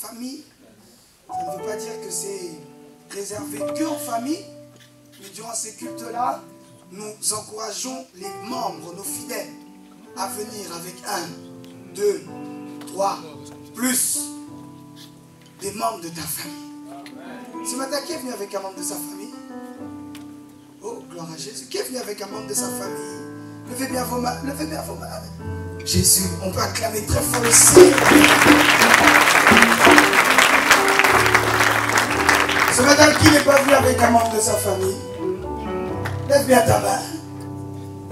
famille, ça ne veut pas dire que c'est réservé qu'aux familles, mais durant ces cultes-là, nous encourageons les membres, nos fidèles, à venir avec 1, 2, 3, plus des membres de ta famille. Ce matin, qui est venu avec un membre de sa famille? Oh, gloire à Jésus. Qui est venu avec un membre de sa famille? Levez bien vos mains, levez bien vos mains. Jésus, on peut acclamer très fort aussi. Ce matin, qui n'est pas venu avec un membre de sa famille? Lève bien ta main.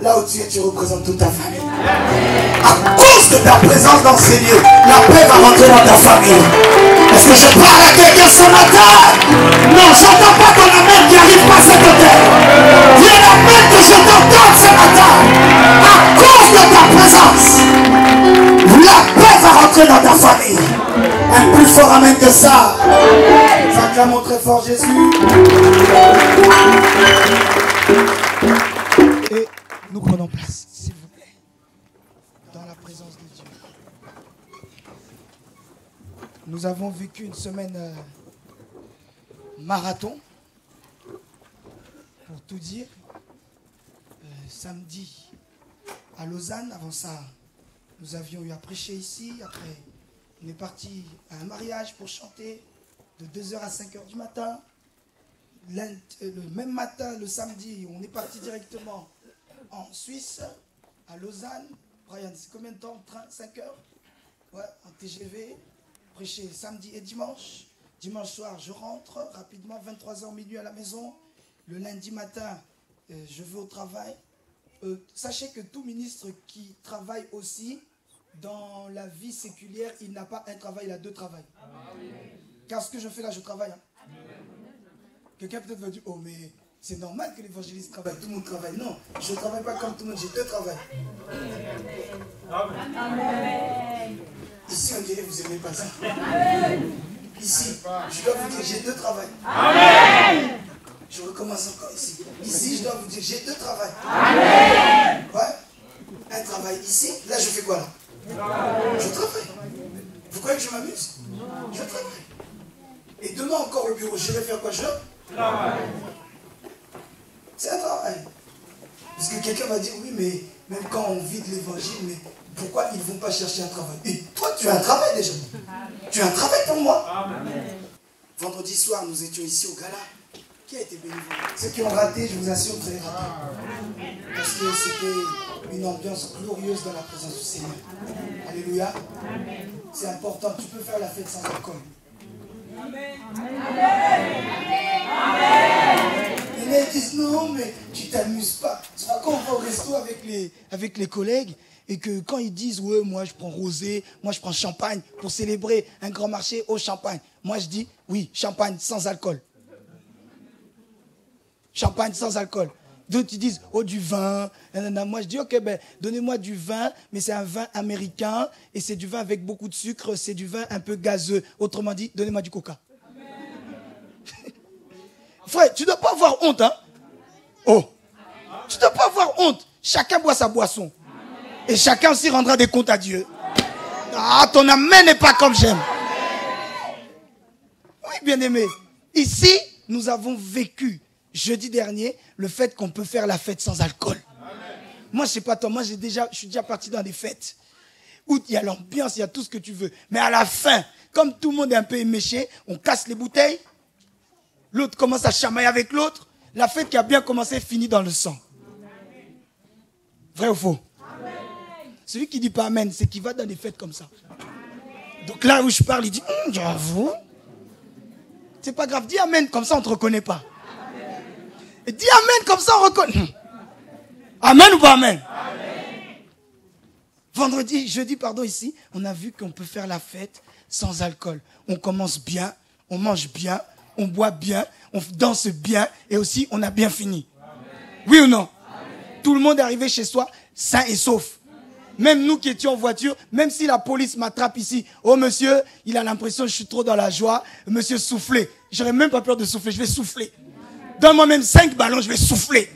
Là où tu es, tu représentes toute ta famille. À cause de ta présence dans ces lieux, la paix va rentrer dans ta famille. Est-ce que je parle à quelqu'un ce matin? Non, j'entends pas ton amen qui arrive pas à cet hôtel. Il y a la paix que je t'entende ce matin. À cause de ta présence, la paix va rentrer dans ta famille. Un plus fort amen que ça. Acclamons très fort Jésus. Et nous prenons place, s'il vous plaît, dans la présence de Dieu. Nous avons vécu une semaine marathon, pour tout dire. Samedi à Lausanne, avant ça, nous avions eu à prêcher ici. Après, on est parti à un mariage pour chanter de 2h à 5h du matin. Le même matin, le samedi, on est parti directement en Suisse, à Lausanne. Brian, c'est combien de temps? 5 heures? Ouais, en TGV. Prêcher samedi et dimanche. Dimanche soir, je rentre rapidement, 23h minuit à la maison. Le lundi matin, je vais au travail. Sachez que tout ministre qui travaille aussi dans la vie séculière, il n'a pas un travail, il a 2 travails. Car ce que je fais là, je travaille. Hein. Quelqu'un peut-être va dire, oh mais c'est normal que l'évangéliste travaille, tout le monde travaille. Non, je ne travaille pas comme tout le monde, j'ai 2 travails. Amen. Ici, on dirait que vous n'aimez pas ça. Amen. Ici, je dois vous dire, j'ai 2 travails. Amen. Je recommence encore ici. Ici, je dois vous dire, j'ai 2 travails. Amen. Ouais. Un travail ici, là je fais quoi là? Je travaille. Vous croyez que je m'amuse? Je travaille. Et demain encore au bureau, je vais faire quoi? Je travaille. C'est un travail. Parce que quelqu'un va dire, oui, mais même quand on vit de l'évangile, mais pourquoi ils ne vont pas chercher un travail? Et toi, tu as un travail déjà. Tu as un travail pour moi. Amen. Vendredi soir, nous étions ici au gala. Qui a été béni? Ceux qui ont raté, je vous assure, vous avez raté. Parce que c'était une ambiance glorieuse dans la présence du Seigneur. Alléluia. C'est important. Tu peux faire la fête sans alcool. Amen. Et là, ils disent non, mais tu t'amuses pas. Tu vois, quand on va au resto avec les collègues, et que quand ils disent ouais, moi je prends rosé, moi je prends champagne pour célébrer un grand marché au champagne. Moi je dis oui, champagne sans alcool. Champagne sans alcool. D'autres ils disent oh du vin. Moi je dis ok ben donnez-moi du vin, mais c'est un vin américain et c'est du vin avec beaucoup de sucre, c'est du vin un peu gazeux. Autrement dit, donnez-moi du coca. Frère, tu ne dois pas avoir honte, hein? Oh, tu ne dois pas avoir honte. Chacun boit sa boisson. Et chacun aussi rendra des comptes à Dieu. Ah, ton amen n'est pas comme j'aime. Oui, bien-aimé. Ici, nous avons vécu jeudi dernier le fait qu'on peut faire la fête sans alcool. Moi, je sais pas toi, moi je suis déjà parti dans des fêtes où il y a l'ambiance, il y a tout ce que tu veux. Mais à la fin, comme tout le monde est un peu éméché, on casse les bouteilles. L'autre commence à chamailler avec l'autre. La fête qui a bien commencé finit dans le sang. Vrai ou faux? Celui qui dit pas amen, c'est qu'il va dans des fêtes comme ça. Donc là où je parle, il dit, j'avoue. C'est pas grave, dis amen, comme ça on ne te reconnaît pas. Et dis amen, comme ça on reconnaît. Amen ou pas amen? Jeudi, ici, on a vu qu'on peut faire la fête sans alcool. On commence bien, on mange bien, on boit bien, on danse bien et aussi on a bien fini. Oui ou non? Tout le monde est arrivé chez soi sain et sauf. Même nous qui étions en voiture, même si la police m'attrape ici, oh monsieur, il a l'impression que je suis trop dans la joie, monsieur soufflez. J'aurais même pas peur de souffler, je vais souffler. Donne-moi même 5 ballons, je vais souffler.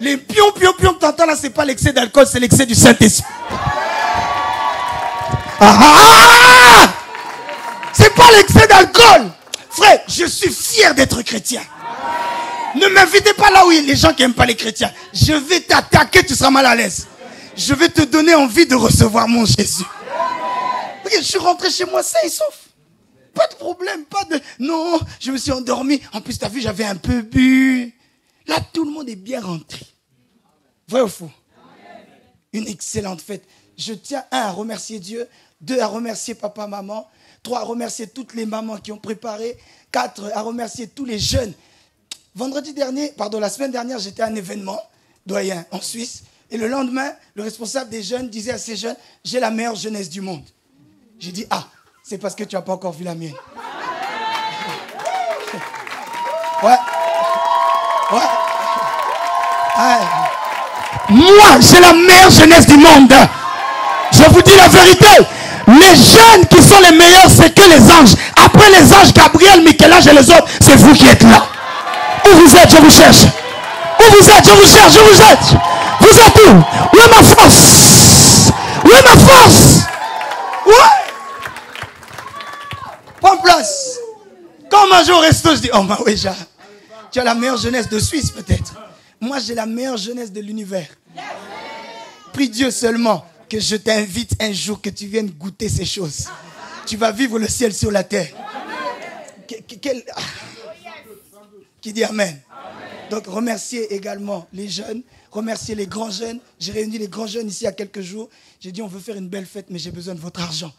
Les pions que t'entends là, c'est pas l'excès d'alcool, c'est l'excès du Saint-Esprit. C'est pas l'excès d'alcool. Frère, je suis fier d'être chrétien. Ne m'invitez pas là où il y a les gens qui n'aiment pas les chrétiens. Je vais t'attaquer, tu seras mal à l'aise. Je vais te donner envie de recevoir mon Jésus. Je suis rentré chez moi sain et sauf. Pas de problème, pas de... Non, je me suis endormi. En plus, t'as vu, j'avais un peu bu. Là, tout le monde est bien rentré. Vrai ou faux? Une excellente fête. Je tiens, 1, à remercier Dieu. 2, à remercier papa, maman. 3, à remercier toutes les mamans qui ont préparé. 4, à remercier tous les jeunes. La semaine dernière, j'étais à un événement, doyen, en Suisse. Et le lendemain, le responsable des jeunes disait à ces jeunes, j'ai la meilleure jeunesse du monde. J'ai dit, c'est parce que tu n'as pas encore vu la mienne. Ouais. Moi, j'ai la meilleure jeunesse du monde. Je vous dis la vérité. Les jeunes qui sont les meilleurs, c'est que les anges. Après les anges, Gabriel, Michel-Ange et les autres, c'est vous qui êtes là. Où vous êtes, je vous cherche. Où vous êtes, je vous cherche, je vous êtes. Vous êtes où? Où est ma force? Où est ma force? Ouais. Prends place. Quand on mange au resto, je dis, oh ma ouéja, tu as la meilleure jeunesse de Suisse peut-être. Moi, j'ai la meilleure jeunesse de l'univers. Prie Dieu seulement que je t'invite un jour, que tu viennes goûter ces choses. Tu vas vivre le ciel sur la terre. Qui dit Amen. Donc, remercier également les jeunes, remercier les grands jeunes. J'ai réuni les grands jeunes ici il y a quelques jours. J'ai dit, on veut faire une belle fête, mais j'ai besoin de votre argent.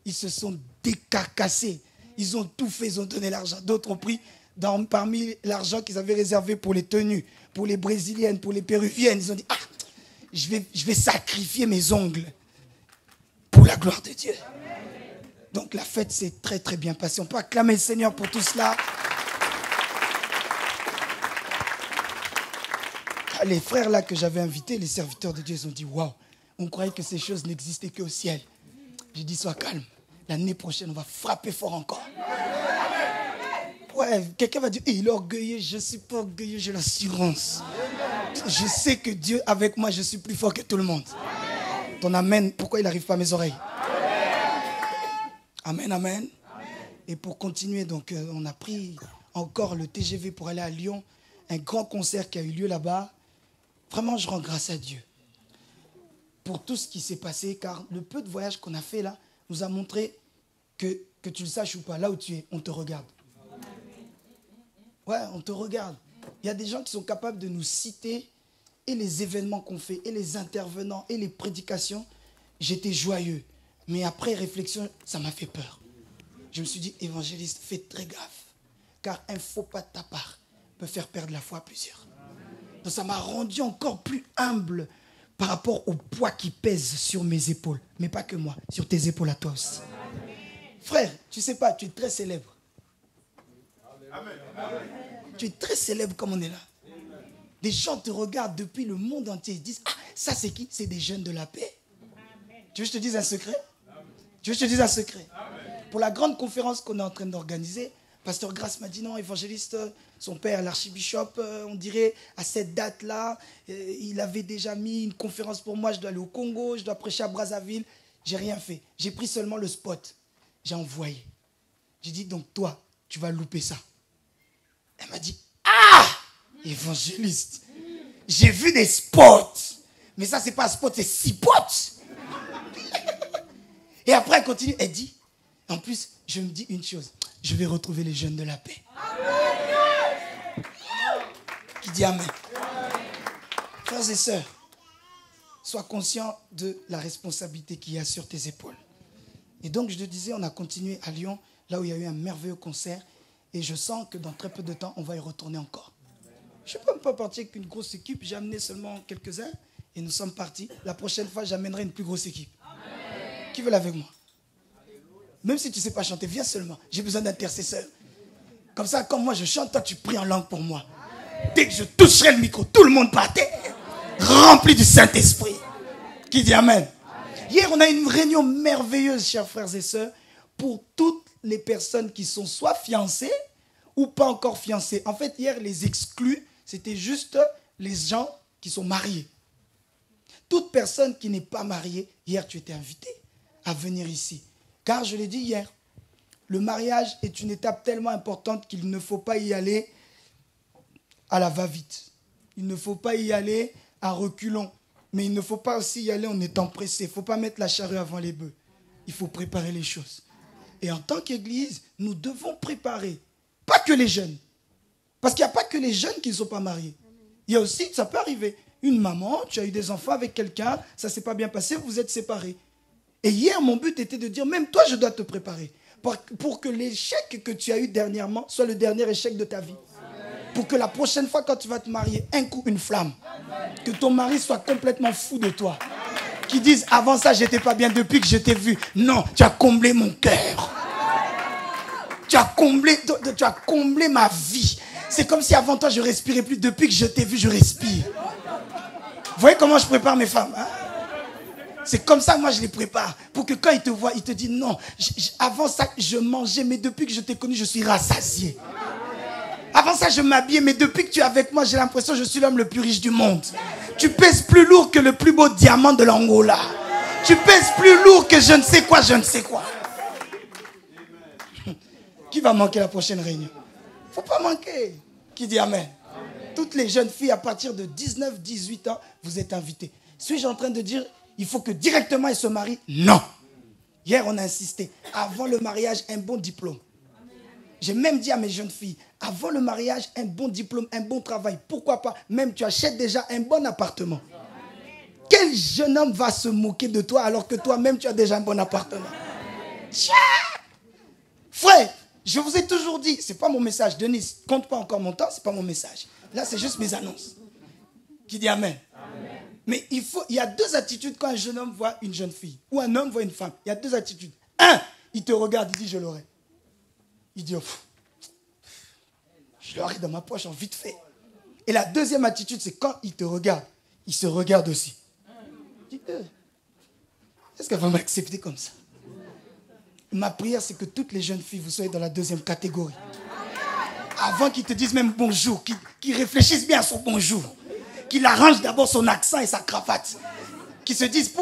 Ils se sont décarcassés. Ils ont tout fait, ils ont donné l'argent. D'autres ont pris parmi l'argent qu'ils avaient réservé pour les tenues, pour les brésiliennes, pour les péruviennes. Ils ont dit, je vais sacrifier mes ongles pour la gloire de Dieu. Donc la fête s'est très très bien passée. On peut acclamer le Seigneur pour tout cela. Les frères là que j'avais invités, les serviteurs de Dieu, ils ont dit, waouh, on croyait que ces choses n'existaient qu'au ciel. J'ai dit, sois calme. L'année prochaine, on va frapper fort encore. Ouais, quelqu'un va dire, il est orgueilleux. Je ne suis pas orgueilleux, j'ai l'assurance. Je sais que Dieu avec moi, je suis plus fort que tout le monde. Ton amen, pourquoi il n'arrive pas à mes oreilles? Amen, amen. Et pour continuer, donc, on a pris encore le TGV pour aller à Lyon. Un grand concert qui a eu lieu là-bas. Vraiment, je rends grâce à Dieu pour tout ce qui s'est passé, car le peu de voyage qu'on a fait là nous a montré que tu le saches ou pas, là où tu es, on te regarde. Ouais, on te regarde. Il y a des gens qui sont capables de nous citer et les événements qu'on fait, et les intervenants, et les prédications. J'étais joyeux. Mais après réflexion, ça m'a fait peur. Je me suis dit, évangéliste, fais très gaffe, car un faux pas de ta part peut faire perdre la foi à plusieurs. Donc ça m'a rendu encore plus humble par rapport au poids qui pèse sur mes épaules. Mais pas que moi, sur tes épaules à toi aussi. Frère, tu sais pas, tu es très célèbre. Tu es très célèbre comme on est là. Des gens te regardent depuis le monde entier. Ils disent, ça c'est qui? C'est des jeunes de la paix. Tu veux que je te dise un secret? Tu veux que je te dise un secret? Pour la grande conférence qu'on est en train d'organiser, Pasteur Grasse m'a dit, non, évangéliste, son père, l'archibishop, on dirait, à cette date-là, il avait déjà mis une conférence pour moi, je dois aller au Congo, je dois prêcher à Brazzaville. J'ai rien fait. J'ai pris seulement le spot. J'ai envoyé. J'ai dit, donc toi, tu vas louper ça. Elle m'a dit, évangéliste, j'ai vu des spots. Mais ça, c'est pas un spot, c'est 6 potes. Et après, elle continue, elle dit, en plus, je me dis une chose, je vais retrouver les jeunes de la paix. Amen. Qui dit Amen. Frères et sœurs, sois conscient de la responsabilité qu'il y a sur tes épaules. Et donc, je te disais, on a continué à Lyon, là où il y a eu un merveilleux concert. Et je sens que dans très peu de temps, on va y retourner encore. Je ne peux pas partir avec une grosse équipe. J'ai amené seulement quelques-uns et nous sommes partis. La prochaine fois, j'amènerai une plus grosse équipe. Amen. Qui veut avec moi? Même si tu ne sais pas chanter, viens seulement. J'ai besoin d'intercesseurs. Comme ça, comme moi je chante, toi tu pries en langue pour moi. Amen. Dès que je toucherai le micro, tout le monde partait, rempli du Saint-Esprit. Qui dit Amen. Amen. Hier, on a eu une réunion merveilleuse, chers frères et sœurs, pour toutes les personnes qui sont soit fiancées ou pas encore fiancées. En fait, hier, les exclus, c'était juste les gens qui sont mariés. Toute personne qui n'est pas mariée, hier, tu étais invité à venir ici. Car je l'ai dit hier, le mariage est une étape tellement importante qu'il ne faut pas y aller à la va-vite. Il ne faut pas y aller à reculons. Mais il ne faut pas aussi y aller en étant pressé. Il ne faut pas mettre la charrue avant les bœufs. Il faut préparer les choses. Et en tant qu'Église, nous devons préparer. Pas que les jeunes. Parce qu'il n'y a pas que les jeunes qui ne sont pas mariés. Il y a aussi, ça peut arriver, une maman, tu as eu des enfants avec quelqu'un, ça ne s'est pas bien passé, vous êtes séparés. Et hier, mon but était de dire, même toi, je dois te préparer. Pour que l'échec que tu as eu dernièrement soit le dernier échec de ta vie. Pour que la prochaine fois, quand tu vas te marier, un coup, une flamme. Que ton mari soit complètement fou de toi. Qui dise, avant ça, j'étais pas bien depuis que je t'ai vu. Non, tu as comblé mon cœur. Tu as comblé ma vie. C'est comme si avant toi, je respirais plus. Depuis que je t'ai vu, je respire. Vous voyez comment je prépare mes femmes, hein? C'est comme ça que moi je les prépare. Pour que quand ils te voient, ils te disent non. Avant ça, je mangeais, mais depuis que je t'ai connu, je suis rassasié. Avant ça, je m'habillais, mais depuis que tu es avec moi, j'ai l'impression que je suis l'homme le plus riche du monde. Tu pèses plus lourd que le plus beau diamant de l'Angola. Tu pèses plus lourd que je ne sais quoi, je ne sais quoi. Qui va manquer la prochaine réunion? Faut pas manquer. Qui dit amen? Toutes les jeunes filles à partir de 19-18 ans, vous êtes invitées. Suis-je en train de dire, il faut que directement elles se marient? Non. Hier, on a insisté. Avant le mariage, un bon diplôme. J'ai même dit à mes jeunes filles, avant le mariage, un bon diplôme, un bon travail. Pourquoi pas? Même tu achètes déjà un bon appartement. Quel jeune homme va se moquer de toi alors que toi-même tu as déjà un bon appartement? Tchao! Frère, je vous ai toujours dit, c'est pas mon message. Denis, compte pas encore mon temps, c'est pas mon message. Là, c'est juste mes annonces. Qui dit amen? Amen. Mais il y a deux attitudes quand un jeune homme voit une jeune fille ou un homme voit une femme. Il y a deux attitudes. Un, il te regarde, il dit je l'aurai. Il dit, je l'aurai dans ma poche en vite fait. Et la deuxième attitude, c'est quand il te regarde, il se regarde aussi. Il dit, est-ce qu'elle va m'accepter comme ça? Ma prière, c'est que toutes les jeunes filles, vous soyez dans la deuxième catégorie. Avant qu'ils te disent même bonjour, qu'ils réfléchissent bien à son bonjour. Qu'il arrange d'abord son accent et sa cravate. Qu'ils se disent,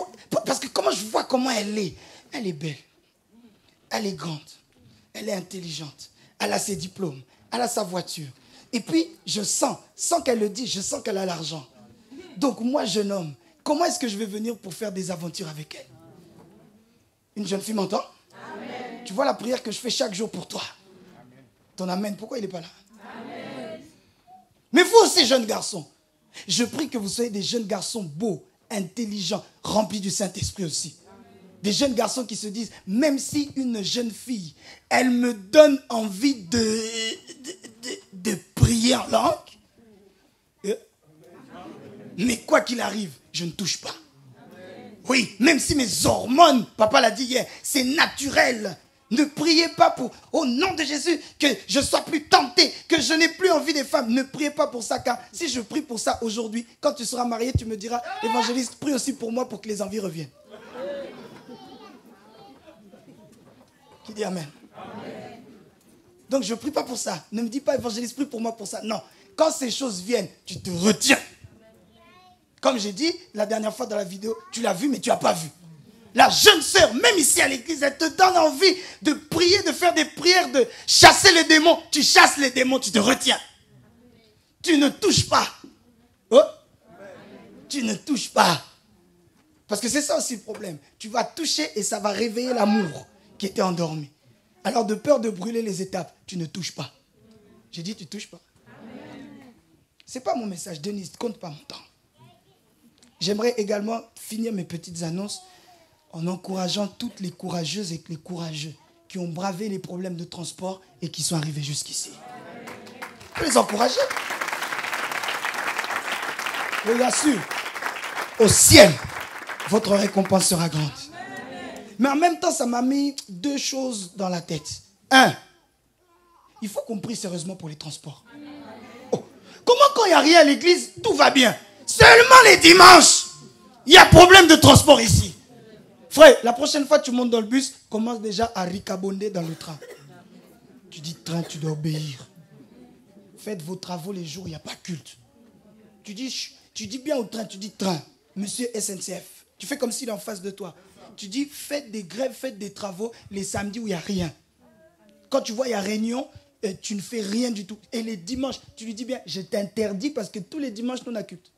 parce que comment je vois comment elle est belle. Elle est grande. Elle est intelligente. Elle a ses diplômes. Elle a sa voiture. Et puis, je sens, sans qu'elle le dise, je sens qu'elle a l'argent. Donc, moi, jeune homme, comment est-ce que je vais venir pour faire des aventures avec elle? Une jeune fille m'entend? Amen. Tu vois la prière que je fais chaque jour pour toi. Amen. Ton amen, pourquoi il n'est pas là? Amen. Mais vous aussi, jeunes garçons, je prie que vous soyez des jeunes garçons beaux, intelligents, remplis du Saint-Esprit aussi. Des jeunes garçons qui se disent, même si une jeune fille, elle me donne envie de prier en langue, mais quoi qu'il arrive, je ne touche pas. Oui, même si mes hormones, papa l'a dit hier, c'est naturel. Ne priez pas pour, au nom de Jésus, que je sois plus tenté, que je n'ai plus envie des femmes. Ne priez pas pour ça, car si je prie pour ça aujourd'hui, quand tu seras marié, tu me diras, évangéliste, prie aussi pour moi pour que les envies reviennent. Qui dit amen? Amen. Donc je ne prie pas pour ça. Ne me dis pas, évangéliste, prie pour moi pour ça. Non. Quand ces choses viennent, tu te retiens. Comme j'ai dit la dernière fois dans la vidéo, tu l'as vu, mais tu n'as pas vu. La jeune sœur, même ici à l'église, elle te donne envie de prier, de faire des prières, de chasser les démons. Tu chasses les démons, tu te retiens. Tu ne touches pas. Oh? Tu ne touches pas. Parce que c'est ça aussi le problème. Tu vas toucher et ça va réveiller l'amour qui était endormi. Alors de peur de brûler les étapes, tu ne touches pas. J'ai dit tu ne touches pas. Ce n'est pas mon message, Denis, ne compte pas mon temps. J'aimerais également finir mes petites annonces en encourageant toutes les courageuses et les courageux qui ont bravé les problèmes de transport et qui sont arrivés jusqu'ici. Il faut les encourager. Je vous assure, au ciel, votre récompense sera grande. Mais en même temps, ça m'a mis deux choses dans la tête. Un, il faut qu'on prie sérieusement pour les transports. Oh, comment quand il n'y a rien à l'église, tout va bien? Seulement les dimanches, il y a problème de transport ici. Frère, la prochaine fois que tu montes dans le bus, commence déjà à ricabonder dans le train. Tu dis train, tu dois obéir. Faites vos travaux les jours où il n'y a pas culte. Tu dis bien au train, tu dis train, monsieur SNCF. Tu fais comme s'il est en face de toi. Tu dis faites des grèves, faites des travaux les samedis où il n'y a rien. Quand tu vois, il y a réunion, tu ne fais rien du tout. Et les dimanches, tu lui dis bien, je t'interdis parce que tous les dimanches, nous, on a culte.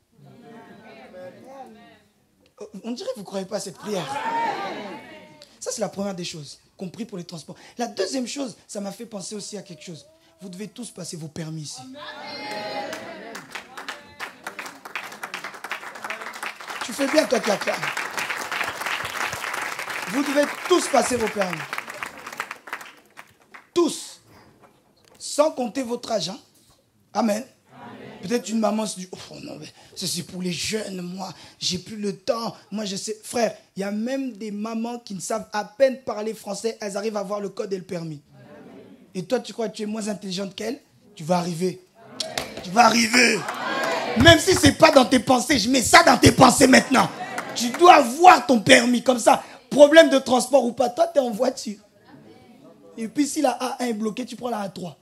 On dirait que vous ne croyez pas à cette prière. Ça, c'est la première des choses, compris pour les transports. La deuxième chose, ça m'a fait penser aussi à quelque chose. Vous devez tous passer vos permis ici. Tu fais bien, toi, Clacla. Vous devez tous passer vos permis. Tous. Sans compter votre âge. Hein? Amen. Peut-être une maman se dit, oh non, mais c'est pour les jeunes, moi, j'ai plus le temps. Moi, je sais. Frère, il y a même des mamans qui ne savent à peine parler français, elles arrivent à avoir le code et le permis. Et toi, tu crois que tu es moins intelligente qu'elle? Tu vas arriver. Tu vas arriver. Même si ce n'est pas dans tes pensées, je mets ça dans tes pensées maintenant. Tu dois avoir ton permis, comme ça. Problème de transport ou pas, toi, tu es en voiture. Et puis, si la A1 est bloquée, tu prends la A3.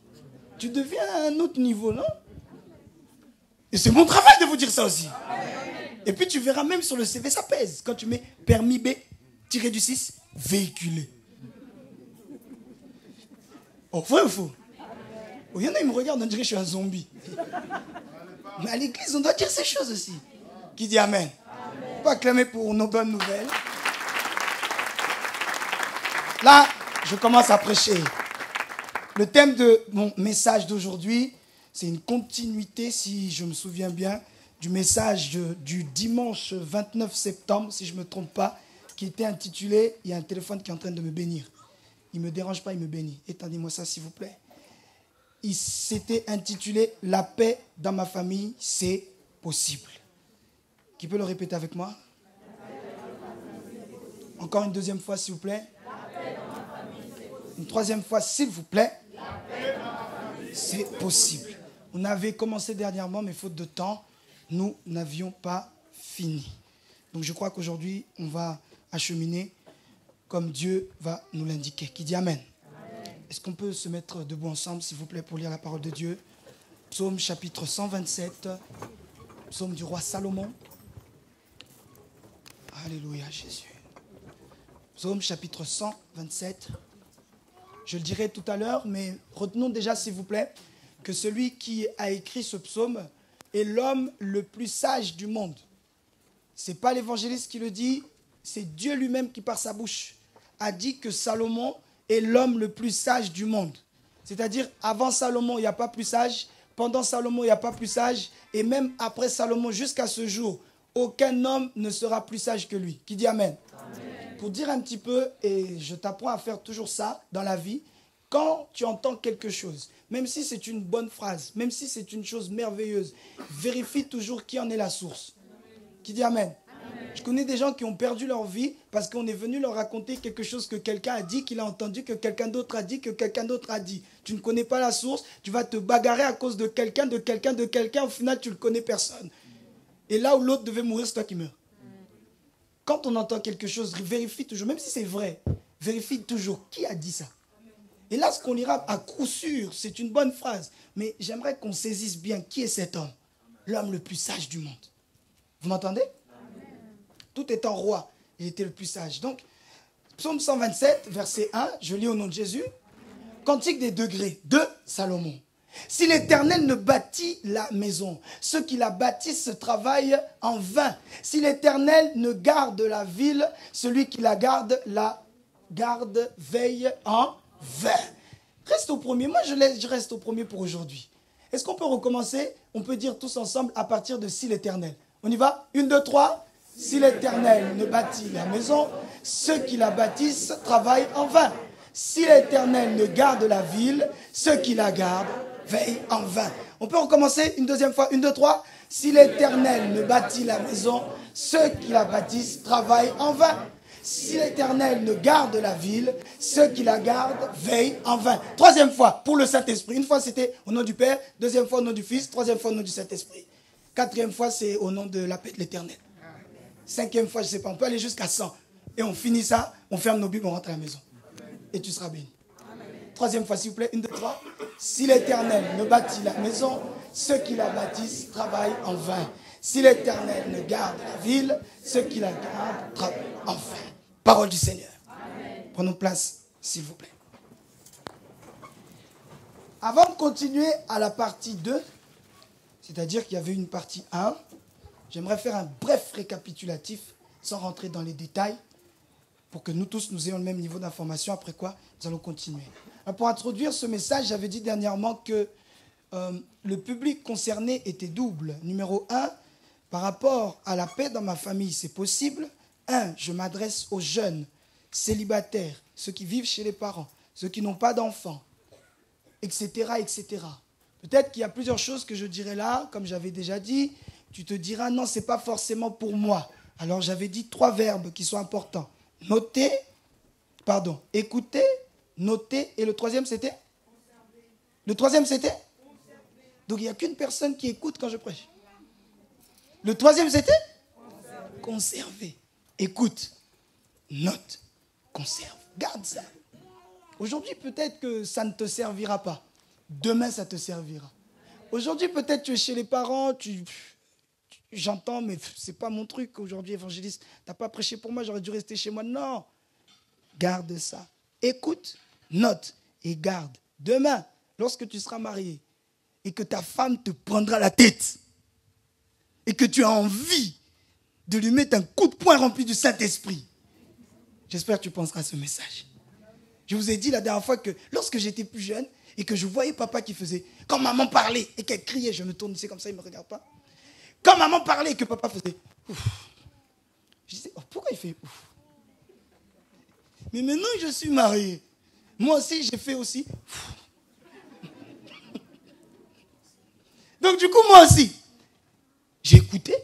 Tu deviens à un autre niveau, non? Et c'est mon travail de vous dire ça aussi. Et puis tu verras même sur le CV, ça pèse. Quand tu mets permis B, tiré du 6, véhiculé. Oh, vrai ou faux? Oh, il y en a, ils me regardent, on dirait que je suis un zombie. Mais à l'église, on doit dire ces choses aussi. Qui dit Amen? Pas acclamer pour nos bonnes nouvelles. Là, je commence à prêcher. Le thème de mon message d'aujourd'hui, c'est une continuité, si je me souviens bien, du message du dimanche 29 septembre, si je ne me trompe pas, qui était intitulé « Il y a un téléphone qui est en train de me bénir ». Il ne me dérange pas, il me bénit. Étendez-moi ça, s'il vous plaît. Il s'était intitulé « La paix dans ma famille, c'est possible ». Qui peut le répéter avec moi? Encore une deuxième fois, s'il vous plaît. Une troisième fois, s'il vous plaît. C'est possible. On avait commencé dernièrement, mais faute de temps, nous n'avions pas fini. Donc je crois qu'aujourd'hui, on va acheminer comme Dieu va nous l'indiquer. Qui dit Amen? Est-ce qu'on peut se mettre debout ensemble, s'il vous plaît, pour lire la parole de Dieu? Psaume chapitre 127, psaume du roi Salomon. Alléluia, Jésus. Psaume chapitre 127. Je le dirai tout à l'heure, mais retenons déjà, s'il vous plaît, que celui qui a écrit ce psaume est l'homme le plus sage du monde. Ce n'est pas l'évangéliste qui le dit, c'est Dieu lui-même qui, par sa bouche, a dit que Salomon est l'homme le plus sage du monde. C'est-à-dire, avant Salomon, il n'y a pas plus sage, pendant Salomon, il n'y a pas plus sage, et même après Salomon, jusqu'à ce jour, aucun homme ne sera plus sage que lui. Qui dit Amen? Amen. Pour dire un petit peu, et je t'apprends à faire toujours ça dans la vie, quand tu entends quelque chose, même si c'est une bonne phrase, même si c'est une chose merveilleuse, vérifie toujours qui en est la source. Qui dit Amen? Amen. Je connais des gens qui ont perdu leur vie parce qu'on est venu leur raconter quelque chose que quelqu'un a dit, qu'il a entendu, que quelqu'un d'autre a dit, que quelqu'un d'autre a dit. Tu ne connais pas la source, tu vas te bagarrer à cause de quelqu'un, au final tu ne connais personne. Et là où l'autre devait mourir, c'est toi qui meurs. Quand on entend quelque chose, vérifie toujours, même si c'est vrai, vérifie toujours qui a dit ça. Et là, ce qu'on lira à coup sûr, c'est une bonne phrase. Mais j'aimerais qu'on saisisse bien qui est cet homme. L'homme le plus sage du monde. Vous m'entendez? Tout étant roi, il était le plus sage. Donc, psaume 127, verset 1, je lis au nom de Jésus. Cantique des degrés de Salomon. Si l'Éternel ne bâtit la maison, ceux qui la bâtissent travaillent en vain. Si l'Éternel ne garde la ville, celui qui la garde veille en vain. Reste au premier. Moi, je reste au premier pour aujourd'hui. Est-ce qu'on peut recommencer? On peut dire tous ensemble à partir de si l'Éternel. On y va? 1, 2, 3. Si l'Éternel ne bâtit la maison, ceux qui la bâtissent travaillent en vain. Si l'Éternel ne garde la ville, ceux qui la gardent veillent en vain. On peut recommencer une deuxième fois? 1, 2, 3. Si l'Éternel ne bâtit la maison, ceux qui la bâtissent travaillent en vain. Si l'Éternel ne garde la ville, ceux qui la gardent veillent en vain. Troisième fois, pour le Saint-Esprit. Une fois, c'était au nom du Père. Deuxième fois, au nom du Fils. Troisième fois, au nom du Saint-Esprit. Quatrième fois, c'est au nom de la paix de l'Éternel. Cinquième fois, je ne sais pas, on peut aller jusqu'à 100. Et on finit ça, on ferme nos Bibles, on rentre à la maison. Et tu seras béni. Troisième fois, s'il vous plaît. 1, 2, 3. Si l'Éternel ne bâtit la maison, ceux qui la bâtissent travaillent en vain. Si l'Éternel ne garde la ville, ceux qui la gardent travaillent en vain. Parole du Seigneur. Amen. Prenons place, s'il vous plaît. Avant de continuer à la partie 2, c'est-à-dire qu'il y avait une partie 1, j'aimerais faire un bref récapitulatif sans rentrer dans les détails pour que nous tous nous ayons le même niveau d'information, après quoi nous allons continuer. Alors pour introduire ce message, j'avais dit dernièrement que le public concerné était double. Numéro 1, par rapport à la paix dans ma famille, c'est possible. 1, je m'adresse aux jeunes, célibataires, ceux qui vivent chez les parents, ceux qui n'ont pas d'enfants, etc., etc. Peut-être qu'il y a plusieurs choses que je dirais là, comme j'avais déjà dit. Tu te diras, non, ce n'est pas forcément pour moi. Alors j'avais dit 3 verbes qui sont importants. Écouter, noter, et le troisième c'était ? Le troisième c'était ? Donc il n'y a qu'une personne qui écoute quand je prêche. Le troisième c'était ? Conserver. Écoute, note, conserve. Garde ça. Aujourd'hui, peut-être que ça ne te servira pas. Demain, ça te servira. Aujourd'hui, peut-être tu es chez les parents, j'entends, mais ce n'est pas mon truc aujourd'hui, évangéliste. Tu n'as pas prêché pour moi, j'aurais dû rester chez moi. Non. Garde ça. Écoute, note et garde. Demain, lorsque tu seras marié et que ta femme te prendra la tête et que tu as envie de lui mettre un coup de poing rempli du Saint-Esprit, j'espère que tu penseras à ce message. Je vous ai dit la dernière fois que lorsque j'étais plus jeune et que je voyais papa qui faisait, quand maman parlait et qu'elle criait, je me tournais comme ça, il ne me regarde pas. Quand maman parlait et que papa faisait ouf, je disais, oh, pourquoi il fait ouf? Mais maintenant que je suis marié, moi aussi j'ai fait aussi ouf. Donc du coup moi aussi, j'ai écouté,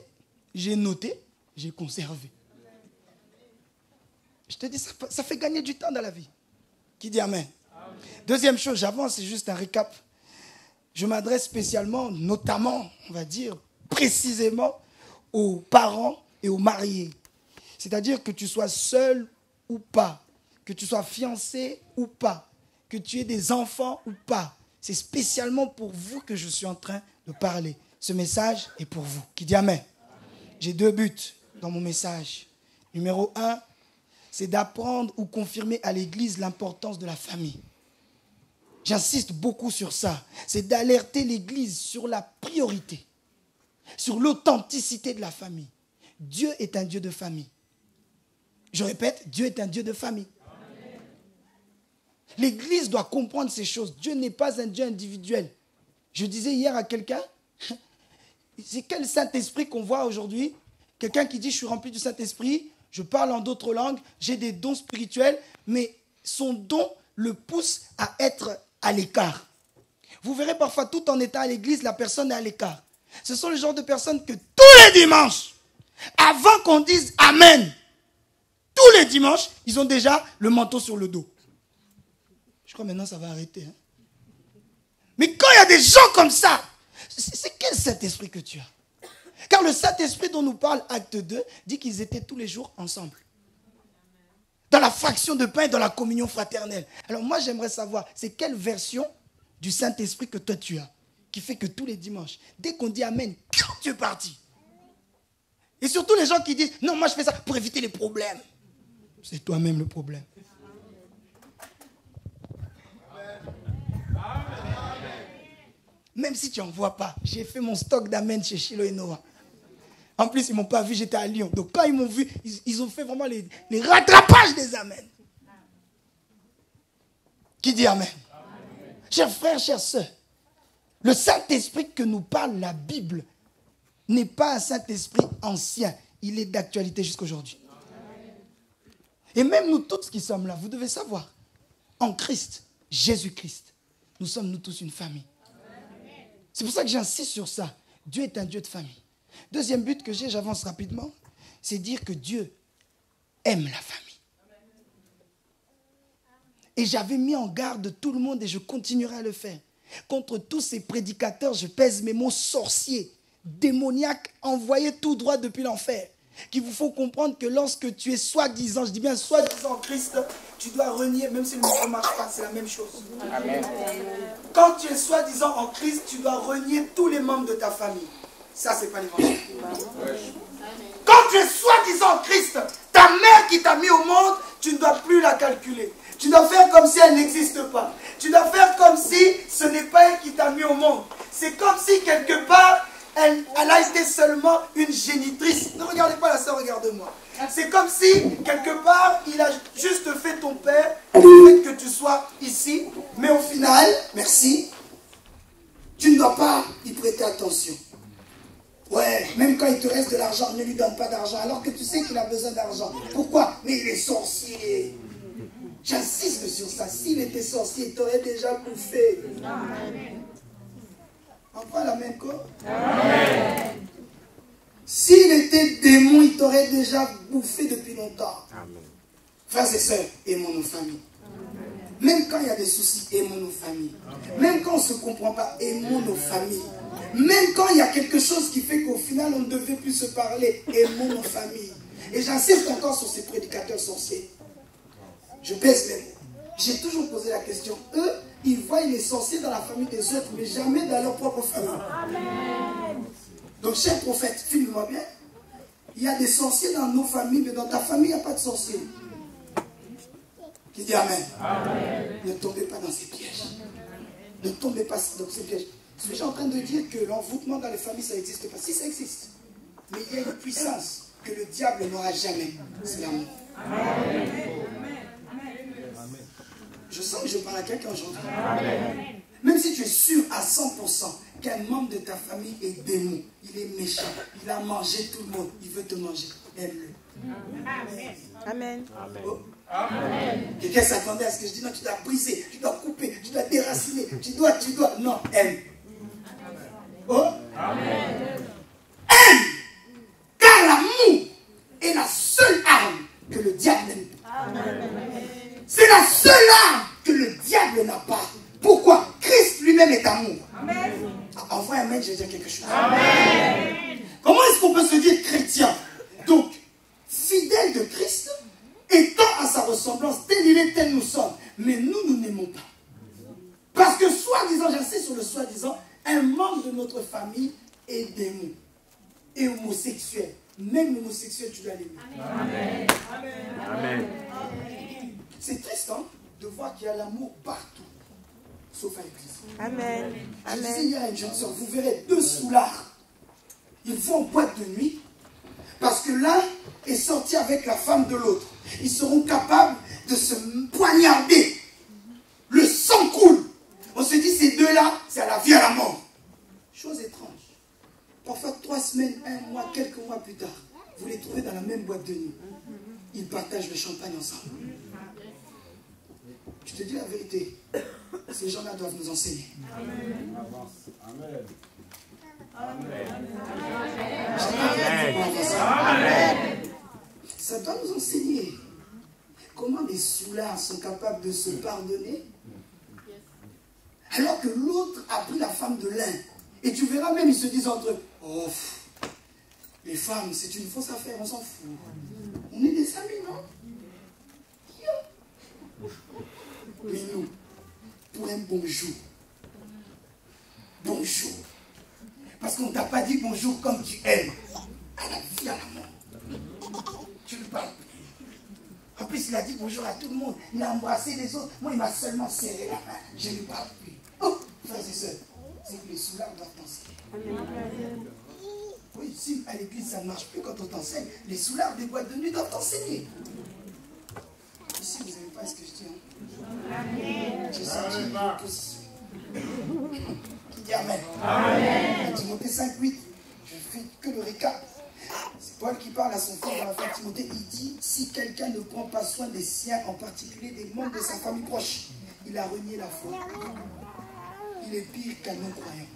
j'ai noté, j'ai conservé. Je te dis, ça fait gagner du temps dans la vie. Qui dit amen? Amen. Deuxième chose, j'avance, c'est juste un récap. Je m'adresse spécialement, notamment, on va dire, précisément aux parents et aux mariés. C'est-à-dire que tu sois seul ou pas, que tu sois fiancé ou pas, que tu aies des enfants ou pas. C'est spécialement pour vous que je suis en train de parler. Ce message est pour vous. Qui dit amen? J'ai 2 buts dans mon message. Numéro 1, c'est d'apprendre ou confirmer à l'Église l'importance de la famille. J'insiste beaucoup sur ça. C'est d'alerter l'Église sur la priorité, sur l'authenticité de la famille. Dieu est un Dieu de famille. Je répète, Dieu est un Dieu de famille. Amen. L'Église doit comprendre ces choses. Dieu n'est pas un Dieu individuel. Je disais hier à quelqu'un, c'est quel Saint-Esprit qu'on voit aujourd'hui? Quelqu'un qui dit, je suis rempli du Saint-Esprit, je parle en d'autres langues, j'ai des dons spirituels, mais son don le pousse à être à l'écart. Vous verrez parfois, tout en étant à l'église, la personne est à l'écart. Ce sont le genre de personnes que tous les dimanches, avant qu'on dise Amen, tous les dimanches, ils ont déjà le manteau sur le dos. Je crois maintenant ça va arrêter. Hein? Mais quand il y a des gens comme ça, c'est quel Saint-Esprit que tu as? Car le Saint-Esprit dont nous parle Acte 2 dit qu'ils étaient tous les jours ensemble. Dans la fraction de pain et dans la communion fraternelle. Alors moi j'aimerais savoir, c'est quelle version du Saint-Esprit que toi tu as, qui fait que tous les dimanches, dès qu'on dit Amen, tu es parti. Et surtout les gens qui disent, non moi je fais ça pour éviter les problèmes. C'est toi-même le problème. Même si tu n'en vois pas, j'ai fait mon stock d'Amen chez Shiloh et Noah. En plus, ils ne m'ont pas vu, j'étais à Lyon. Donc quand ils m'ont vu, ils ont fait vraiment les rattrapages des Amen. Qui dit Amen? Amen. Chers frères, chères sœurs, le Saint-Esprit que nous parle la Bible n'est pas un Saint-Esprit ancien. Il est d'actualité jusqu'aujourd'hui. Et même nous tous qui sommes là, vous devez savoir, en Christ, Jésus-Christ, nous sommes nous tous une famille. C'est pour ça que j'insiste sur ça. Dieu est un Dieu de famille. Deuxième but que j'ai, j'avance rapidement, c'est dire que Dieu aime la famille. Et j'avais mis en garde tout le monde et je continuerai à le faire. Contre tous ces prédicateurs, je pèse mes mots, sorciers, démoniaques, envoyés tout droit depuis l'enfer. Qu'il vous faut comprendre que lorsque tu es soi-disant, je dis bien soi-disant en Christ, tu dois renier, même si le micro ne marche pas, c'est la même chose. Amen. Quand tu es soi-disant en Christ, tu dois renier tous les membres de ta famille. Ça, c'est pas l'évangile. Quand tu es soi-disant en Christ, ta mère qui t'a mis au monde, tu ne dois plus la calculer. Tu dois faire comme si elle n'existe pas. Tu dois faire comme si ce n'est pas elle qui t'a mis au monde. C'est comme si quelque part, elle a été seulement une génitrice. Ne regardez pas la sœur, regarde-moi. C'est comme si, quelque part, il a juste fait ton père, le fait que tu sois ici. Mais au final, merci, tu ne dois pas y prêter attention. Ouais, même quand il te reste de l'argent, ne lui donne pas d'argent, alors que tu sais qu'il a besoin d'argent. Pourquoi? Mais il est sorcier. J'insiste sur ça. S'il était sorcier, il t'aurait déjà bouffé. On prend la même quoi? S'il était démon, il t'aurait déjà bouffé depuis longtemps. Frères et sœurs, aimons nos familles. Même quand il y a des soucis, aimons nos familles. Même quand on ne se comprend pas, aimons nos familles. Même quand il y a quelque chose qui fait qu'au final, on ne devait plus se parler, aimons nos familles. Et j'insiste encore sur ces prédicateurs sorciers. Je pèse les mots. J'ai toujours posé la question. Eux, ils voient les sorciers dans la famille des autres, mais jamais dans leur propre famille. Amen. Donc, cher prophète, filme-moi bien. Il y a des sorciers dans nos familles, mais dans ta famille, il n'y a pas de sorciers. Qui dit Amen. Amen. Ne tombez pas dans ces pièges. Ne tombez pas dans ces pièges. Suis-je en train de dire que l'envoûtement dans les familles, ça n'existe pas? Si, ça existe. Mais il y a une puissance que le diable n'aura jamais. C'est l'amour. Amen. Je sens que je parle à quelqu'un aujourd'hui. Même si tu es sûr à 100% qu'un membre de ta famille est démon, il est méchant, il a mangé tout le monde, il veut te manger, aime-le. Amen. Oh. Quelqu'un s'attendait à ce que je dise, non, tu dois briser, tu dois couper, tu dois déraciner, tu dois, non, aime. Oh. Amen. Aime, car l'amour est la seule arme que le diable n'aime pas. C'est la seule arme que le diable n'a pas. Pourquoi? Christ lui-même est amour. Amen. Envoie un mail, je vais dire quelque chose. Amen. Comment est-ce qu'on peut se dire chrétien? Donc, fidèle de Christ, étant à sa ressemblance, tel il est, tel nous sommes. Mais nous n'aimons pas. Parce que soi-disant, j'insiste sur le soi-disant, un membre de notre famille est démon et homosexuel. Même l'homosexuel, tu dois l'aimer. Amen. Amen. Amen. C'est triste, hein, de voir qu'il y a l'amour partout, sauf à l'église. Amen. Je disais hier à une jeune soeur, vous verrez deux soulards. Ils vont en boîte de nuit, parce que l'un est sorti avec la femme de l'autre. Ils seront capables de se poignarder. Le sang coule. On se dit, ces deux-là, c'est à la vie, à la mort. Chose étrange. Parfois, 3 semaines, 1 mois, quelques mois plus tard, vous les trouvez dans la même boîte de nuit. Ils partagent le champagne ensemble. Je te dis la vérité. Ces gens-là doivent nous enseigner. Amen. Amen. Amen. Ça doit nous enseigner comment les soulards sont capables de se pardonner alors que l'autre a pris la femme de l'un. Et tu verras même, ils se disent entre eux, oh, les femmes, c'est une fausse affaire, on s'en fout. On est des amis, non? Mais nous, pour un bonjour, bonjour. Parce qu'on ne t'a pas dit bonjour comme tu aimes. À la vie, à la mort. Tu lui parles. En plus, il a dit bonjour à tout le monde. Il a embrassé les autres. Moi, il m'a seulement serré la main. Je ne lui parle plus. Oh, frères et sœurs, c'est que les soulards doivent t'enseigner. Oui, si à l'église ça ne marche plus quand on t'enseigne, les soulards des boîtes de nuit doivent t'enseigner. Ici, vous n'aimez pas ce que je dis. Hein? Je sens une opposition. Qui dit Amen. Amen. Timothée 5:8, je ne fais que le récap. C'est Paul qui parle à son fils dans la fin de Timothée. Il dit, si quelqu'un ne prend pas soin des siens, en particulier des membres de sa famille proche, il a renié la foi. Il est pire qu'un non-croyant.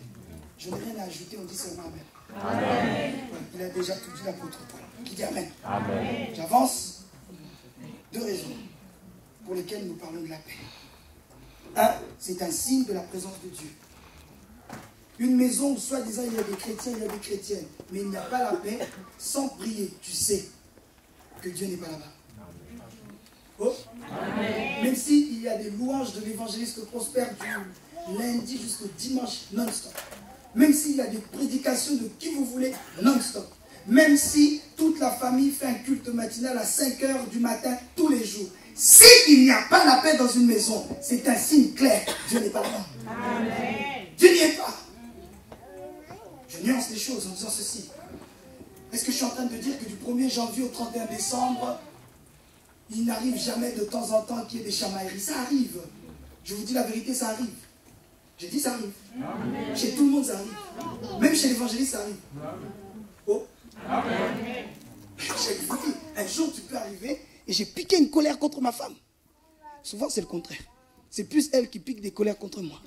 Je n'ai rien à ajouter, on dit seulement Amen. Amen. Il a déjà tout dit l'apôtre Paul. Qui dit Amen. Amen. J'avance. 2 raisons pour lesquelles nous parlons de la paix. 1, c'est un signe de la présence de Dieu. Une maison où soi-disant il y a des chrétiens, il y a des chrétiennes, mais il n'y a pas la paix, sans prier, tu sais que Dieu n'est pas là-bas. Oh. Amen. Même s'il y a des louanges de l'évangéliste prospère du lundi jusqu'au dimanche non-stop. Même s'il y a des prédications de qui vous voulez non-stop. Même si toute la famille fait un culte matinal à 5 h du matin tous les jours. S'il n'y a pas la paix dans une maison, c'est un signe clair. Dieu n'est pas là. Amen. Dieu n'y est pas. Je nuance les choses en disant ceci. Est-ce que je suis en train de dire que du 1er janvier au 31 décembre, il n'arrive jamais de temps en temps qu'il y ait des chamailleries? Ça arrive. Je vous dis la vérité, ça arrive. J'ai dit ça arrive. Amen. Chez tout le monde, ça arrive. Même chez l'évangéliste, ça arrive. Oh. Amen. Je vous dis, un jour, tu peux arriver et j'ai piqué une colère contre ma femme. Souvent, c'est le contraire. C'est plus elle qui pique des colères contre moi.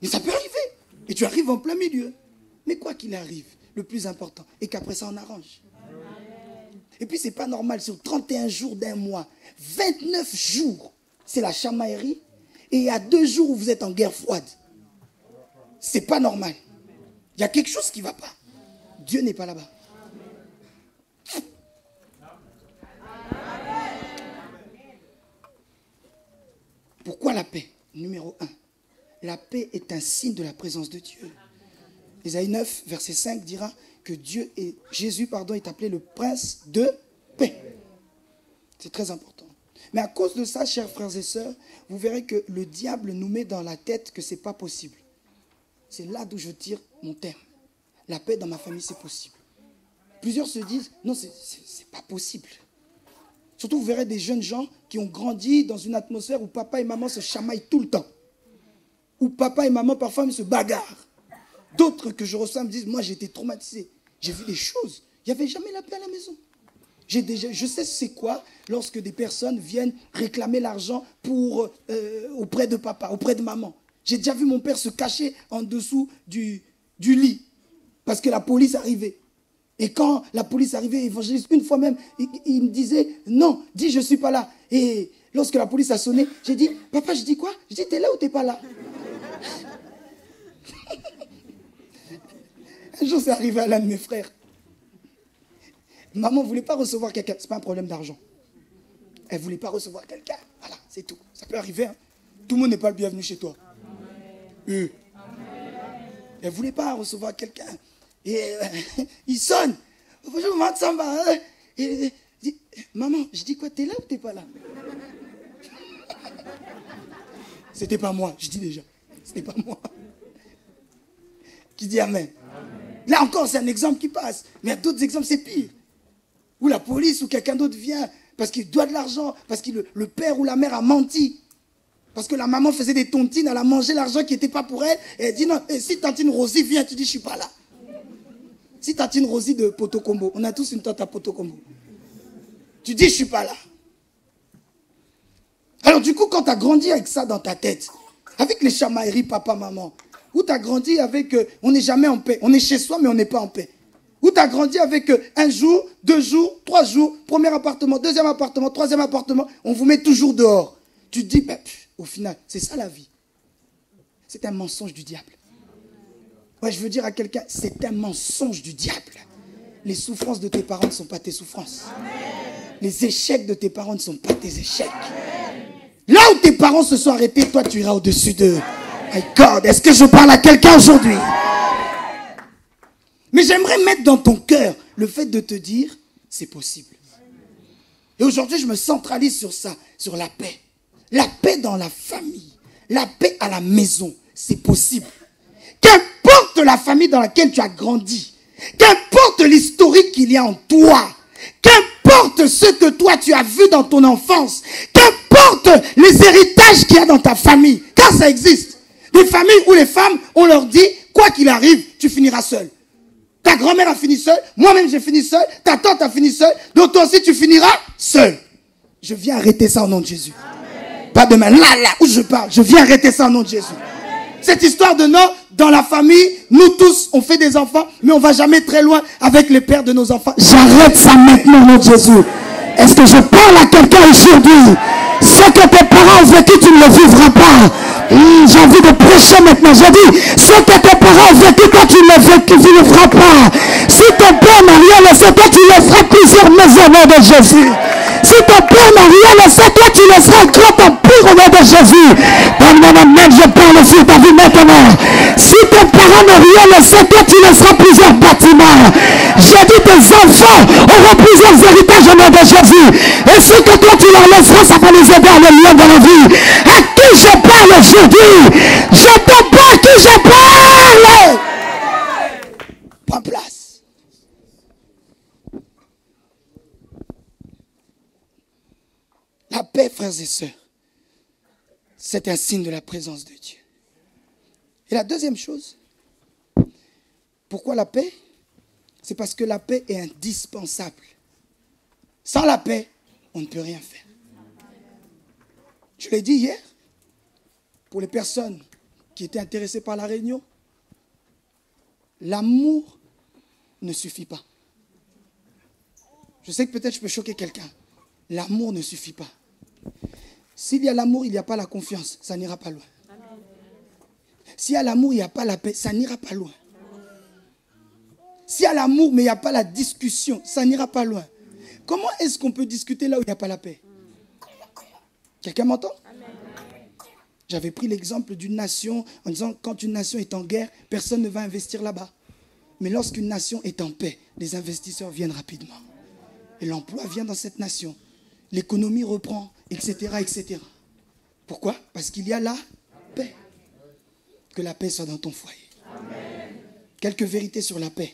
Mais ça peut arriver. Et tu arrives en plein milieu. Mais quoi qu'il arrive, le plus important est qu'après ça, on arrange. Et puis, c'est pas normal. Sur 31 jours d'un mois, 29 jours, c'est la chamaillerie. Et il y a 2 jours où vous êtes en guerre froide. C'est pas normal. Il y a quelque chose qui ne va pas. Dieu n'est pas là-bas. Pourquoi la paix? Numéro 1. La paix est un signe de la présence de Dieu. Ésaïe 9, verset 5 dira que Jésus est appelé le prince de paix. C'est très important. Mais à cause de ça, chers frères et sœurs, vous verrez que le diable nous met dans la tête que ce n'est pas possible. C'est là d'où je tire mon terme. La paix dans ma famille, c'est possible. Plusieurs se disent, non, c'est pas possible. Surtout, vous verrez des jeunes gens qui ont grandi dans une atmosphère où papa et maman se chamaillent tout le temps. Où papa et maman, parfois, se bagarrent. D'autres que je reçois me disent, moi, j'ai été traumatisé. J'ai vu des choses. Il n'y avait jamais la paix à la maison. Je sais c'est quoi lorsque des personnes viennent réclamer l'argent auprès de papa, auprès de maman. J'ai déjà vu mon père se cacher en dessous du lit parce que la police arrivait. Et quand la police arrivait, évangéliste, une fois même, il me disait, non, dis je ne suis pas là. Et lorsque la police a sonné, j'ai dit, papa, je dis quoi? Je dis, t'es là ou t'es pas là? Un jour, c'est arrivé à l'un de mes frères. Maman ne voulait pas recevoir quelqu'un. Ce n'est pas un problème d'argent. Elle ne voulait pas recevoir quelqu'un. Voilà, c'est tout. Ça peut arriver. Hein. Tout le monde n'est pas le bienvenu chez toi. Elle ne voulait pas recevoir quelqu'un. Et il sonne. Bonjour, maman Samba. Et dit, maman, je dis quoi, t'es là ou t'es pas là? C'était pas moi, je dis déjà. C'était pas moi. Qui dit amen. Là encore, c'est un exemple qui passe. Mais il y a d'autres exemples, c'est pire. Où la police ou quelqu'un d'autre vient parce qu'il doit de l'argent, parce que le père ou la mère a menti. Parce que la maman faisait des tontines, elle a mangé l'argent qui n'était pas pour elle. Et elle dit non, et si tantine Rosie vient, tu dis je ne suis pas là. Si tantine Rosie de Potocombo, on a tous une tante à Potocombo. Tu dis je ne suis pas là. Alors du coup, quand tu as grandi avec ça dans ta tête, avec les chamailleries papa, maman, où tu as grandi avec on n'est jamais en paix, on est chez soi mais on n'est pas en paix. Où tu as grandi avec 1 jour, 2 jours, 3 jours, premier appartement, deuxième appartement, troisième appartement, on vous met toujours dehors. Tu te dis, ben, au final, c'est ça la vie. C'est un mensonge du diable. Ouais, je veux dire à quelqu'un, c'est un mensonge du diable. Les souffrances de tes parents ne sont pas tes souffrances. Les échecs de tes parents ne sont pas tes échecs. Là où tes parents se sont arrêtés, toi tu iras au-dessus d'eux. My God, est-ce que je parle à quelqu'un aujourd'hui? Mais j'aimerais mettre dans ton cœur le fait de te dire, c'est possible. Et aujourd'hui, je me centralise sur ça, sur la paix. La paix dans la famille, la paix à la maison, c'est possible. Qu'importe la famille dans laquelle tu as grandi, qu'importe l'historique qu'il y a en toi, qu'importe ce que toi tu as vu dans ton enfance, qu'importe les héritages qu'il y a dans ta famille, car ça existe. Des familles où les femmes, on leur dit, quoi qu'il arrive, tu finiras seul. Ta grand-mère a fini seule, moi-même j'ai fini seul, ta tante a fini seule, donc toi aussi tu finiras seul. Je viens arrêter ça au nom de Jésus. Amen. Pas demain, là où je parle, je viens arrêter ça au nom de Jésus. Amen. Cette histoire de non, dans la famille, nous tous, on fait des enfants, mais on ne va jamais très loin avec les pères de nos enfants. J'arrête ça maintenant au nom de Jésus. Est-ce que je parle à quelqu'un aujourd'hui? Ce que tes parents ont vécu, tu ne le vivras pas. J'ai envie de prêcher maintenant. J'ai dit, ce que tes parents ont vécu, toi tu ne le feras pas. Si ton père n'a rien laissé, toi tu laisseras plusieurs maisons au nom de Jésus. Si ton père n'a rien laissé, toi tu laisseras un grand empire au nom de Jésus. Dans le moment même, je parle sur ta vie maintenant. Si tes parents n'ont rien laissé, toi tu laisseras plusieurs bâtiments. J'ai dit tes enfants auront plusieurs héritages au nom de Jésus. Et ce que quand tu leur laisseras, ça va les aider à les lier dans la vie. À qui je parle aujourd'hui? Je te parle, qui je parle? Prends place. La paix, frères et sœurs, c'est un signe de la présence de Dieu. Et la deuxième chose, pourquoi la paix? C'est parce que la paix est indispensable. Sans la paix, on ne peut rien faire. Je l'ai dit hier, pour les personnes qui étaient intéressées par la réunion, l'amour ne suffit pas. Je sais que peut-être je peux choquer quelqu'un. L'amour ne suffit pas. S'il y a l'amour, il n'y a pas la confiance, ça n'ira pas loin. S'il y a l'amour, il n'y a pas la paix, ça n'ira pas loin. S'il y a l'amour, mais il n'y a pas la discussion, ça n'ira pas loin. Comment est-ce qu'on peut discuter là où il n'y a pas la paix? Quelqu'un m'entend? J'avais pris l'exemple d'une nation en disant quand une nation est en guerre, personne ne va investir là-bas. Mais lorsqu'une nation est en paix, les investisseurs viennent rapidement. Et l'emploi vient dans cette nation. L'économie reprend, etc., etc. Pourquoi? Parce qu'il y a la paix. Que la paix soit dans ton foyer. Amen. Quelques vérités sur la paix.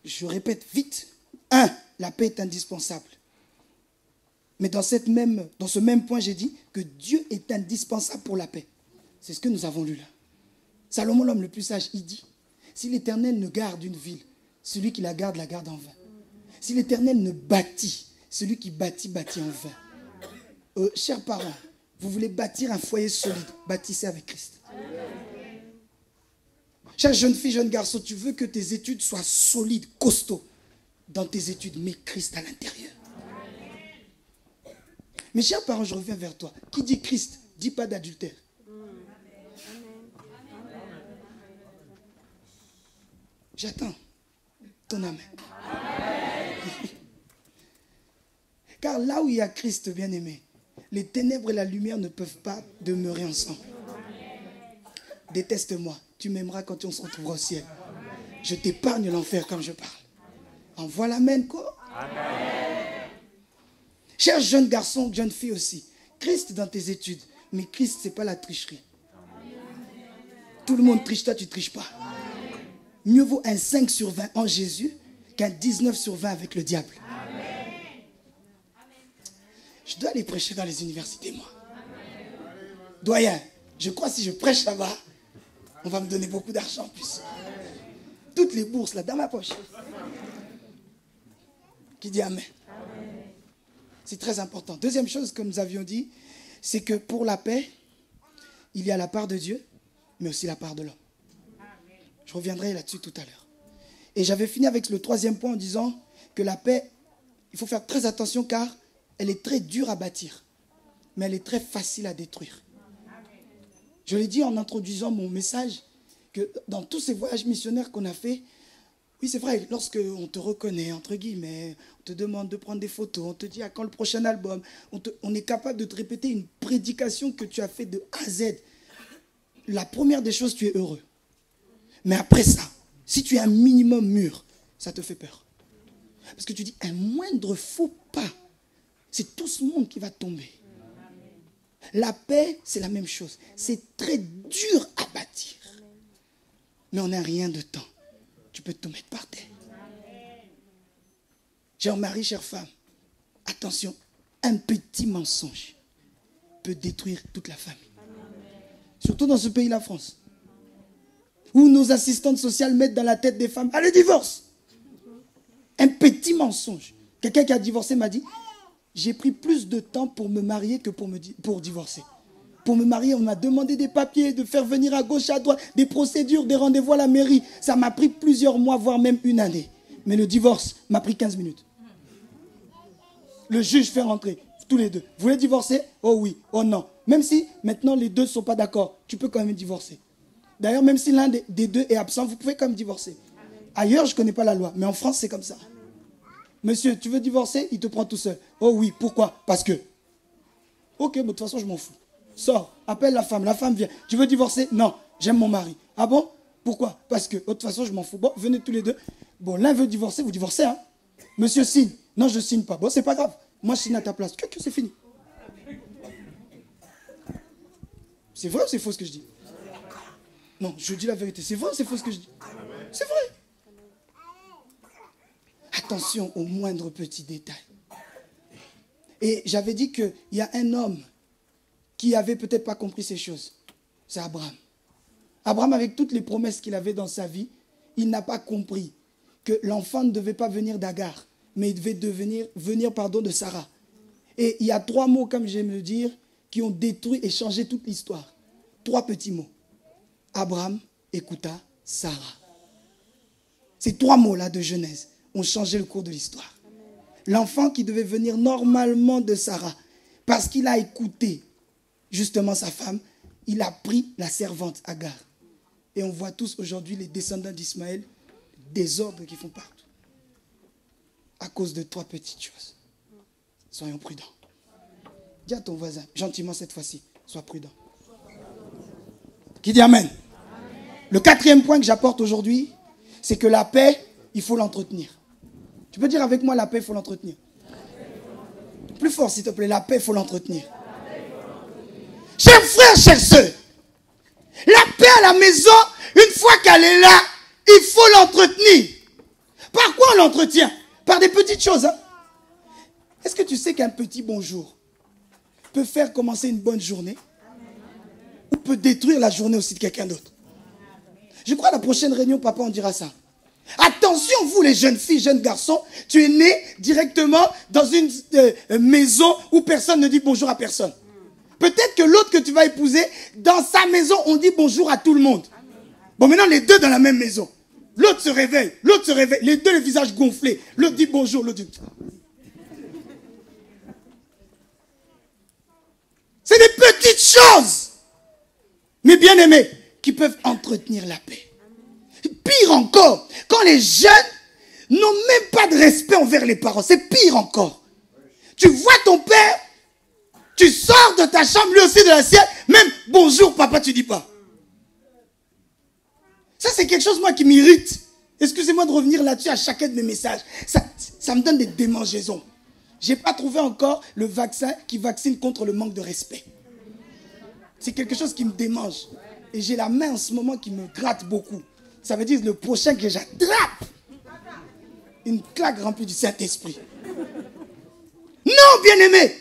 Je répète vite. 1. La paix est indispensable. Mais dans ce même point, j'ai dit que Dieu est indispensable pour la paix. C'est ce que nous avons lu là. Salomon, l'homme le plus sage, il dit, si l'Éternel ne garde une ville, celui qui la garde en vain. Si l'Éternel ne bâtit, celui qui bâtit en vain. Chers parents, vous voulez bâtir un foyer solide, bâtissez avec Christ. Chère jeune fille, jeune garçon, tu veux que tes études soient solides, costauds. Dans tes études, mets Christ à l'intérieur. Mes chers parents, je reviens vers toi. Qui dit Christ, dit pas d'adultère. J'attends ton amen. Car là où il y a Christ, bien-aimé, les ténèbres et la lumière ne peuvent pas demeurer ensemble. Déteste-moi. Tu m'aimeras quand on se retrouvera au ciel. Je t'épargne l'enfer comme je parle. Envoie l'amen, quoi. Amen. Cher jeune garçon, jeune fille aussi. Christ dans tes études. Mais Christ, ce n'est pas la tricherie. Tout le monde triche, toi tu ne triches pas. Mieux vaut un 5 sur 20 en Jésus qu'un 19 sur 20 avec le diable. Amen. Je dois aller prêcher dans les universités, moi. Doyen, je crois que si je prêche là-bas, on va me donner beaucoup d'argent en plus. Toutes les bourses là, dans ma poche. Qui dit amen. C'est très important. Deuxième chose, comme nous avions dit, c'est que pour la paix, il y a la part de Dieu, mais aussi la part de l'homme. Je reviendrai là-dessus tout à l'heure. Et j'avais fini avec le troisième point en disant que la paix, il faut faire très attention car elle est très dure à bâtir, mais elle est très facile à détruire. Je l'ai dit en introduisant mon message, que dans tous ces voyages missionnaires qu'on a fait, oui c'est vrai, lorsqu'on te reconnaît, entre guillemets, on te demande de prendre des photos, on te dit à quand le prochain album, on est capable de te répéter une prédication que tu as fait de A à Z. La première des choses, tu es heureux. Mais après ça, si tu es un minimum mûr, ça te fait peur. Parce que tu dis, un moindre faux pas, c'est tout ce monde qui va tomber. La paix, c'est la même chose. C'est très dur à bâtir. Mais on n'a rien de temps. Tu peux te mettre par terre. Cher mari, chère femme, attention, un petit mensonge peut détruire toute la famille. Surtout dans ce pays, la France, où nos assistantes sociales mettent dans la tête des femmes, allez, divorce. Un petit mensonge. Quelqu'un qui a divorcé m'a dit, j'ai pris plus de temps pour me marier que pour divorcer. Pour me marier, on m'a demandé des papiers, de faire venir à gauche, à droite, des procédures, des rendez-vous à la mairie. Ça m'a pris plusieurs mois, voire même une année. Mais le divorce m'a pris 15 minutes. Le juge fait rentrer tous les deux. Vous voulez divorcer? Oh oui, oh non. Même si maintenant les deux ne sont pas d'accord, tu peux quand même divorcer. D'ailleurs, même si l'un des deux est absent, vous pouvez quand même divorcer. Ailleurs, je ne connais pas la loi, mais en France, c'est comme ça. Monsieur, tu veux divorcer? Il te prend tout seul. Oh oui, pourquoi? Parce que. Ok, mais de toute façon, je m'en fous. Sors, appelle la femme vient. Tu veux divorcer? Non, j'aime mon mari. Ah bon? Pourquoi? Parce que, de toute façon, je m'en fous. Bon, venez tous les deux. Bon, l'un veut divorcer, vous divorcez, hein. Monsieur signe. Non, je ne signe pas. Bon, c'est pas grave. Moi, je signe à ta place. Que c'est fini. C'est vrai ou c'est faux ce que je dis? Non, je dis la vérité. C'est vrai ou c'est faux ce que je dis? C'est vrai. Attention aux moindres petits détails. Et j'avais dit qu'il y a un homme qui avait peut-être pas compris ces choses. C'est Abraham. Abraham, avec toutes les promesses qu'il avait dans sa vie, il n'a pas compris que l'enfant ne devait pas venir d'Agar, mais il devait venir de Sarah. Et il y a 3 mots, comme j'aime le dire, qui ont détruit et changé toute l'histoire. 3 petits mots. Abraham écouta Sarah. Ces 3 mots-là de Genèse ont changé le cours de l'histoire. L'enfant qui devait venir normalement de Sarah, parce qu'il a écouté justement sa femme, il a pris la servante Agar. Et on voit tous aujourd'hui les descendants d'Ismaël, des ordres qui font partout. À cause de 3 petites choses. Soyons prudents. Dis à ton voisin, gentiment cette fois-ci, sois prudent. Qui dit Amen? Le 4e point que j'apporte aujourd'hui, c'est que la paix, il faut l'entretenir. Tu peux dire avec moi, la paix, il faut l'entretenir. Plus fort, s'il te plaît, la paix, il faut l'entretenir. Chers frères, chères sœurs, la paix à la maison, une fois qu'elle est là, il faut l'entretenir. Par quoi on l'entretient? Par des petites choses. Hein? Est-ce que tu sais qu'un petit bonjour peut faire commencer une bonne journée? Ou peut détruire la journée aussi de quelqu'un d'autre? Je crois que la prochaine réunion, papa, on dira ça. Attention, vous les jeunes filles, jeunes garçons, tu es né directement dans une maison où personne ne dit bonjour à personne. Peut-être que l'autre que tu vas épouser, dans sa maison, on dit bonjour à tout le monde. Bon, maintenant, les deux dans la même maison. L'autre se réveille, les deux les visages gonflés. L'autre dit bonjour, l'autre dit... C'est des petites choses, mais bien aimés, qui peuvent entretenir la paix. Pire encore, quand les jeunes n'ont même pas de respect envers les parents, c'est pire encore. Tu vois ton père, tu sors de ta chambre, lui aussi de la sienne, même bonjour papa, tu dis pas. Ça c'est quelque chose moi qui m'irrite. Excusez-moi de revenir là-dessus à chacun de mes messages. Ça me donne des démangeaisons. Je n'ai pas trouvé encore le vaccin qui vaccine contre le manque de respect. C'est quelque chose qui me démange. Et j'ai la main en ce moment qui me gratte beaucoup. Ça veut dire le prochain que j'attrape, une claque remplie du Saint-Esprit. Non, bien-aimé.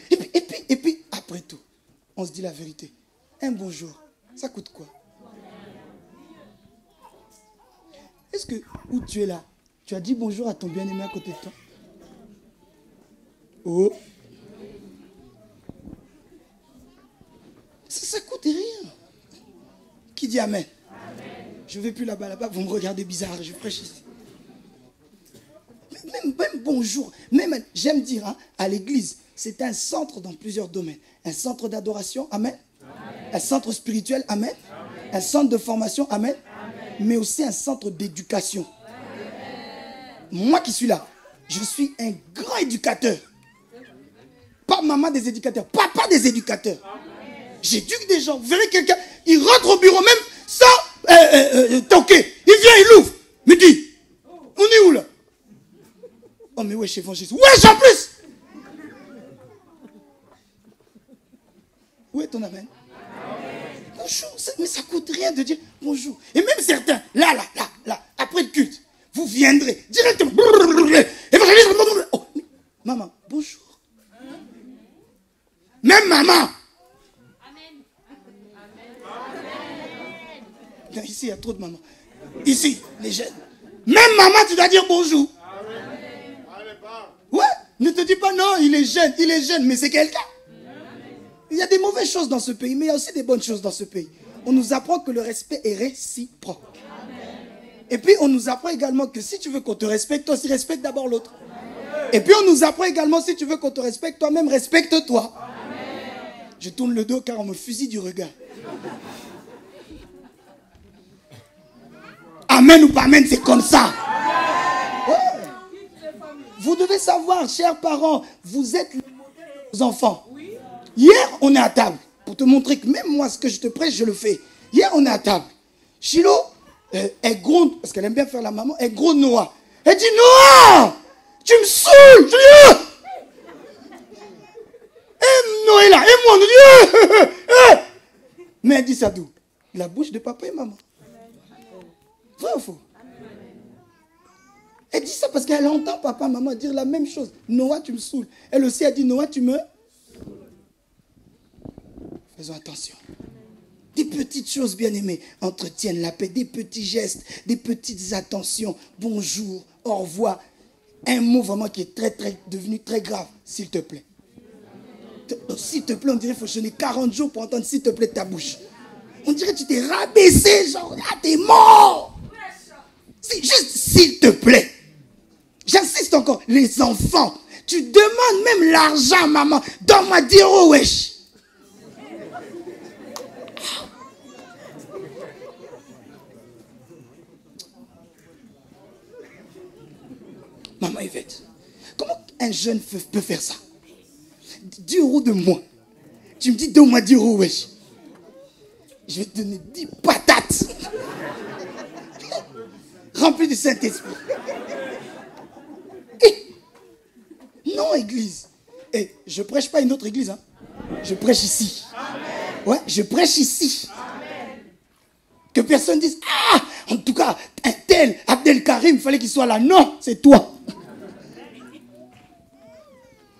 Et puis, après tout, on se dit la vérité. Un bonjour, ça coûte quoi? Est-ce que, où tu es là, tu as dit bonjour à ton bien-aimé à côté de toi? Oh. Ça coûte rien. Qui dit Amen? Je ne vais plus là-bas, vous me regardez bizarre, je prêche ici. Même bonjour, même j'aime dire hein, à l'église, c'est un centre dans plusieurs domaines. Un centre d'adoration, amen. Un centre spirituel, amen. Un centre de formation, amen. Mais aussi un centre d'éducation. Moi qui suis là, je suis un grand éducateur. Pas maman des éducateurs, papa des éducateurs. J'éduque des gens. Vous verrez quelqu'un, il rentre au bureau même sans toquer. Il vient, il ouvre. Me dit, on est où là? Oh mais ouais, chef Jésus. Ouais, en plus. Où est ton amen? Bonjour, mais ça coûte rien de dire bonjour. Et même certains, là, après le culte, vous viendrez directement. Oh, maman, bonjour. Même maman. Non, ici, il y a trop de mamans. Ici, les jeunes. Même maman, tu dois dire bonjour. Ouais, ne te dis pas non, il est jeune, mais c'est quelqu'un. Il y a des mauvaises choses dans ce pays, mais il y a aussi des bonnes choses dans ce pays. On nous apprend que le respect est réciproque. Et puis, on nous apprend également que si tu veux qu'on te respecte, toi aussi respecte d'abord l'autre. Et puis, on nous apprend également, si tu veux qu'on te respecte, toi-même respecte-toi. Je tourne le dos car on me fusille du regard. Amen ou pas amen, c'est comme ça. Ouais. Vous devez savoir, chers parents, vous êtes les modèles de vos enfants. Hier, on est à table. Pour te montrer que même moi, ce que je te prêche, je le fais. Hier, on est à table. Chilo, Elle gronde, parce qu'elle aime bien faire la maman, elle gronde Noah. Elle dit, Noah, tu me saoules. Je dis, Noé là, et moi, on dit, mais elle dit ça d'où? La bouche de papa et maman. Vrai ou faux? Elle dit ça parce qu'elle entend papa, maman dire la même chose. Noah, tu me saoules. Elle aussi a dit, Noah, tu me... Faisons attention. Des petites choses, bien aimées, entretiennent la paix. Des petits gestes, des petites attentions. Bonjour, au revoir. Un mot vraiment qui est devenu très grave. S'il te plaît. S'il te plaît, on dirait qu'il faut sonner 40 jours pour entendre s'il te plaît de ta bouche. On dirait que tu t'es rabaissé, genre là, t'es mort. C'est juste s'il te plaît. J'insiste encore, les enfants, tu demandes même l'argent, maman. Donne-moi 10 €, wesh. Maman Yvette, comment un jeune peut faire ça? 10 € de moi. Tu me dis, donne-moi 10 €, wesh. Je vais te donner 10 patates. Remplies du Saint-Esprit. Non, église. Et je prêche pas une autre église. Hein. Je prêche ici. Ouais, je prêche ici. Que personne dise, ah, en tout cas, un tel Abdelkarim, il fallait qu'il soit là. Non, c'est toi.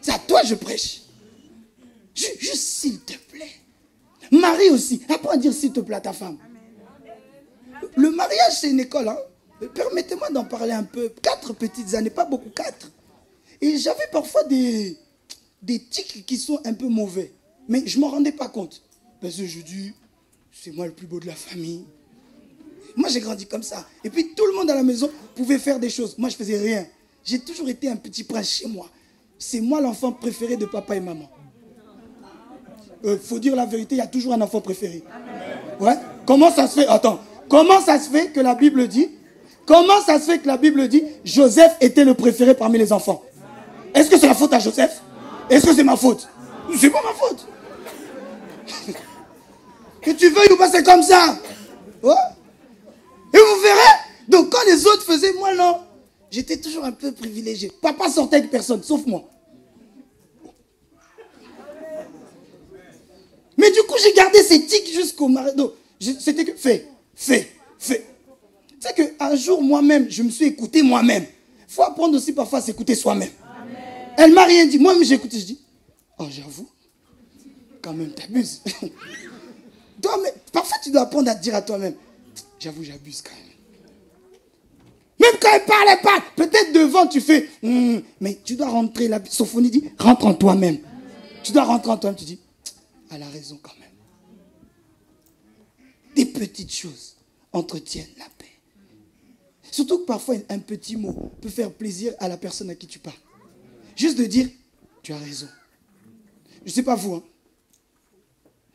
C'est à toi que je prêche. Juste s'il te plaît. Marie aussi. Apprends à dire s'il te plaît à ta femme. Le mariage, c'est une école. Hein. Permettez-moi d'en parler un peu. 4 petites années, pas beaucoup, 4. Et j'avais parfois des tics qui sont un peu mauvais. Mais je ne m'en rendais pas compte. Parce que je dis, c'est moi le plus beau de la famille. Moi, j'ai grandi comme ça. Et puis, tout le monde à la maison pouvait faire des choses. Moi, je ne faisais rien. J'ai toujours été un petit prince chez moi. C'est moi l'enfant préféré de papa et maman. Faut dire la vérité, il y a toujours un enfant préféré. Ouais. Comment ça se fait? Attends. Comment ça se fait que la Bible dit? Comment ça se fait que la Bible dit Joseph était le préféré parmi les enfants? Est-ce que c'est la faute à Joseph? Est-ce que c'est ma faute? C'est pas ma faute. Que tu veuilles ou pas, c'est comme ça. Ouais. Et vous verrez. Donc quand les autres faisaient, moi non. J'étais toujours un peu privilégié. Papa sortait avec personne, sauf moi. Mais du coup, j'ai gardé ces tics jusqu'au mariage. C'était que fais. Tu sais qu'un jour, moi-même, je me suis écouté moi-même. Il faut apprendre aussi parfois à s'écouter soi-même. Amen. Elle m'a rien dit. Moi-même, j'ai écouté. Je dis, oh, j'avoue, quand même, t'abuses. Parfois, tu dois apprendre à te dire à toi-même, j'avoue, j'abuse quand même. Même quand elle parle. Peut-être devant, tu fais, mais tu dois rentrer. La Sophonie dit, rentre en toi-même. Tu dois rentrer en toi-même. Tu dis, elle a raison quand même. Des petites choses entretiennent la paix. Surtout que parfois, un petit mot peut faire plaisir à la personne à qui tu parles. Juste de dire, tu as raison. Je ne sais pas vous, hein.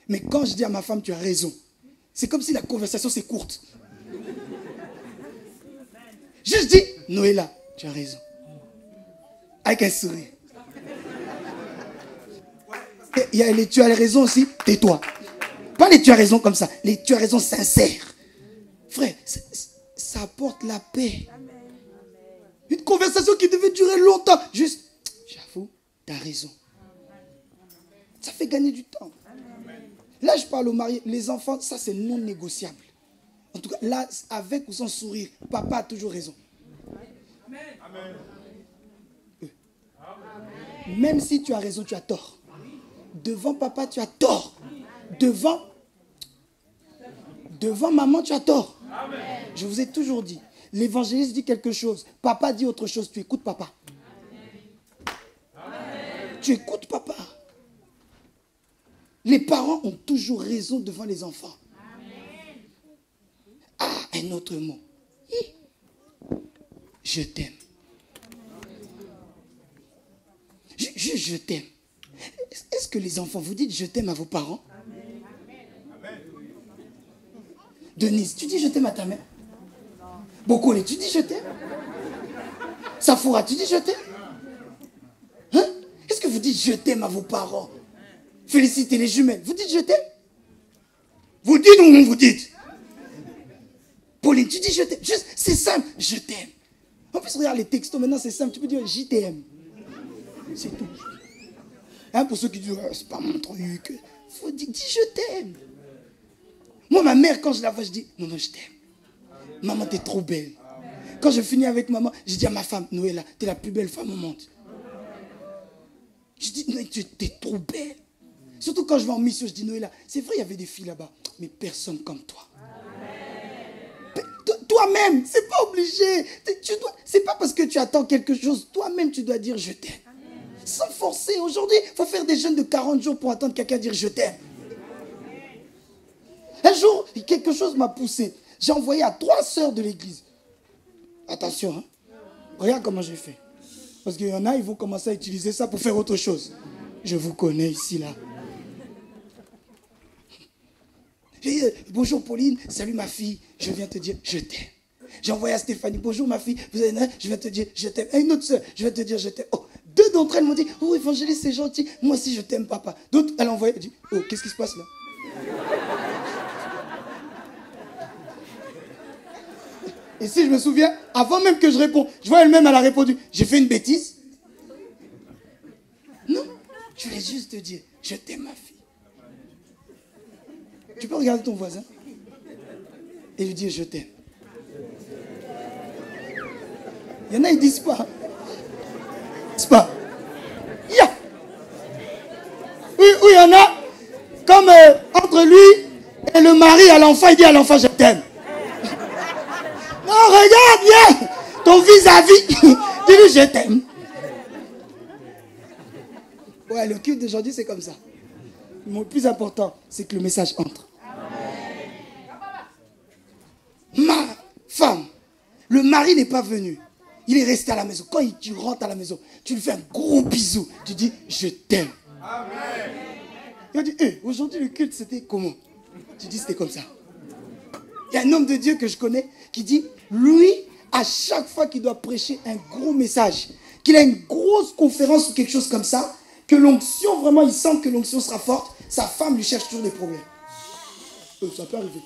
Mais quand je dis à ma femme, tu as raison, c'est comme si la conversation c'est courte. Juste dis, Noëlla, tu as raison. Avec un sourire. Il y a les tu as raison aussi, tais-toi. Pas les tu as raison comme ça, les tu as raison sincères. Frère, ça apporte la paix. Une conversation qui devait durer longtemps. Juste, j'avoue, tu as raison. Ça fait gagner du temps. Là, je parle aux mariés. Les enfants, ça, c'est non négociable. En tout cas, là, avec ou sans sourire, papa a toujours raison. Amen. Même si tu as raison, tu as tort. Devant papa, tu as tort. Devant maman, tu as tort. Amen. Je vous ai toujours dit, l'évangéliste dit quelque chose, papa dit autre chose, tu écoutes papa. Amen. Tu écoutes papa. Les parents ont toujours raison devant les enfants. Amen. Ah, un autre mot. Je t'aime. Je t'aime. Est-ce que les enfants, vous dites je t'aime à vos parents? Amen. Denise, tu dis je t'aime à ta mère? Bokole, tu dis je t'aime? Safoura, tu dis je t'aime? Hein? Est-ce que vous dites je t'aime à vos parents? Félicitez les jumelles. Vous dites je t'aime? Vous dites ou non vous dites? Pauline, tu dis je t'aime. C'est simple, je t'aime. En plus, regarde les textos, maintenant c'est simple. Tu peux dire JTM. C'est tout. Hein, pour ceux qui disent, c'est pas mon truc. Il faut dire, dis je t'aime. Moi, ma mère, quand je la vois, je dis, non, je t'aime. Maman, t'es trop belle. Quand je finis avec maman, je dis à ma femme, Noëlla, t'es la plus belle femme au monde. Je dis, non, tu es trop belle. Surtout quand je vais en mission, je dis, Noëlla, c'est vrai, il y avait des filles là-bas, mais personne comme toi. Toi-même, c'est pas obligé. C'est pas parce que tu attends quelque chose. Toi-même, tu dois dire je t'aime. Sans forcer. Aujourd'hui, il faut faire des jeûnes de 40 jours pour attendre quelqu'un dire je t'aime. Un jour, quelque chose m'a poussé. J'ai envoyé à 3 sœurs de l'église. Attention, hein. Regarde comment j'ai fait. Parce qu'il y en a, ils vont commencer à utiliser ça pour faire autre chose. Je vous connais ici, là. Bonjour Pauline, salut ma fille, je viens te dire je t'aime. J'ai envoyé à Stéphanie, bonjour ma fille, je viens te dire je t'aime. Et une autre soeur, je viens te dire je t'aime. Oh, 2 d'entre elles m'ont dit, oh évangéliste c'est gentil, moi aussi je t'aime papa. D'autres, elle a envoyé, elle dit, oh qu'est-ce qui se passe là? Et si je me souviens, avant même que je réponds, je vois elle-même, elle a répondu, j'ai fait une bêtise? Non, je voulais juste te dire, je t'aime ma fille. Tu peux regarder ton voisin et lui dire je t'aime. Il y en a, ils disent pas. Ils disent pas. Yeah. Ou il y en a, comme entre lui et le mari à l'enfant, il dit à l'enfant je t'aime. Non, regarde bien ton vis-à-vis. Dis-lui je t'aime. Ouais, le culte d'aujourd'hui c'est comme ça. Mais le plus important, c'est que le message entre. Ma femme, le mari n'est pas venu. Il est resté à la maison. Quand tu rentres à la maison, tu lui fais un gros bisou. Tu dis, je t'aime. Il a dit, aujourd'hui le culte c'était comment? Tu dis, c'était comme ça. Il y a un homme de Dieu que je connais qui dit, lui, à chaque fois qu'il doit prêcher un gros message, qu'il a une grosse conférence ou quelque chose comme ça, que l'onction, vraiment, il sent que l'onction sera forte, sa femme lui cherche toujours des problèmes. Ça peut arriver.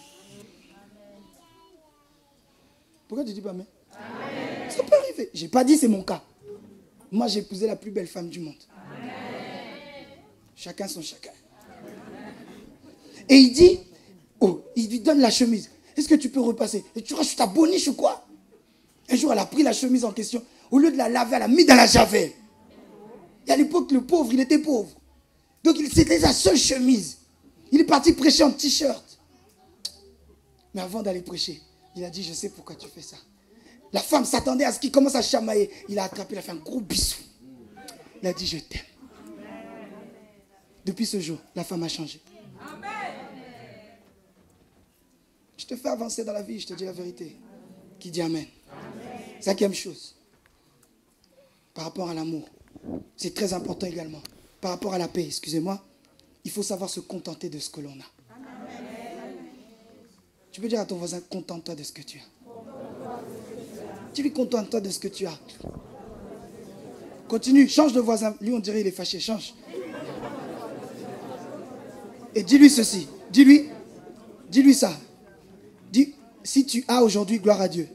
Pourquoi tu dis pas mais? Amen. Ça peut arriver. J'ai pas dit c'est mon cas. Moi, j'ai épousé la plus belle femme du monde. Amen. Chacun son chacun. Et il dit, oh, il lui donne la chemise. Est-ce que tu peux repasser? Et tu rajoutes ta boniche ou quoi? Un jour, elle a pris la chemise en question. Au lieu de la laver, elle l'a mis dans la javel. Et à l'époque, le pauvre, il était pauvre. Donc, c'était sa seule chemise. Il est parti prêcher en t-shirt. Mais avant d'aller prêcher, il a dit, je sais pourquoi tu fais ça. La femme s'attendait à ce qu'il commence à chamailler. Il a attrapé, il a fait un gros bisou. Il a dit, je t'aime. Depuis ce jour, la femme a changé. Je te fais avancer dans la vie, je te dis la vérité. Qui dit amen? 5e chose. Par rapport à l'amour. C'est très important également. Par rapport à la paix, excusez-moi. Il faut savoir se contenter de ce que l'on a. Tu peux dire à ton voisin, contente-toi de ce que tu as. Tu lui contente-toi de ce que tu as. Continue, change de voisin. Lui, on dirait il est fâché, change. Et dis-lui ceci. Dis-lui ça. Dis, si tu as aujourd'hui, gloire à Dieu.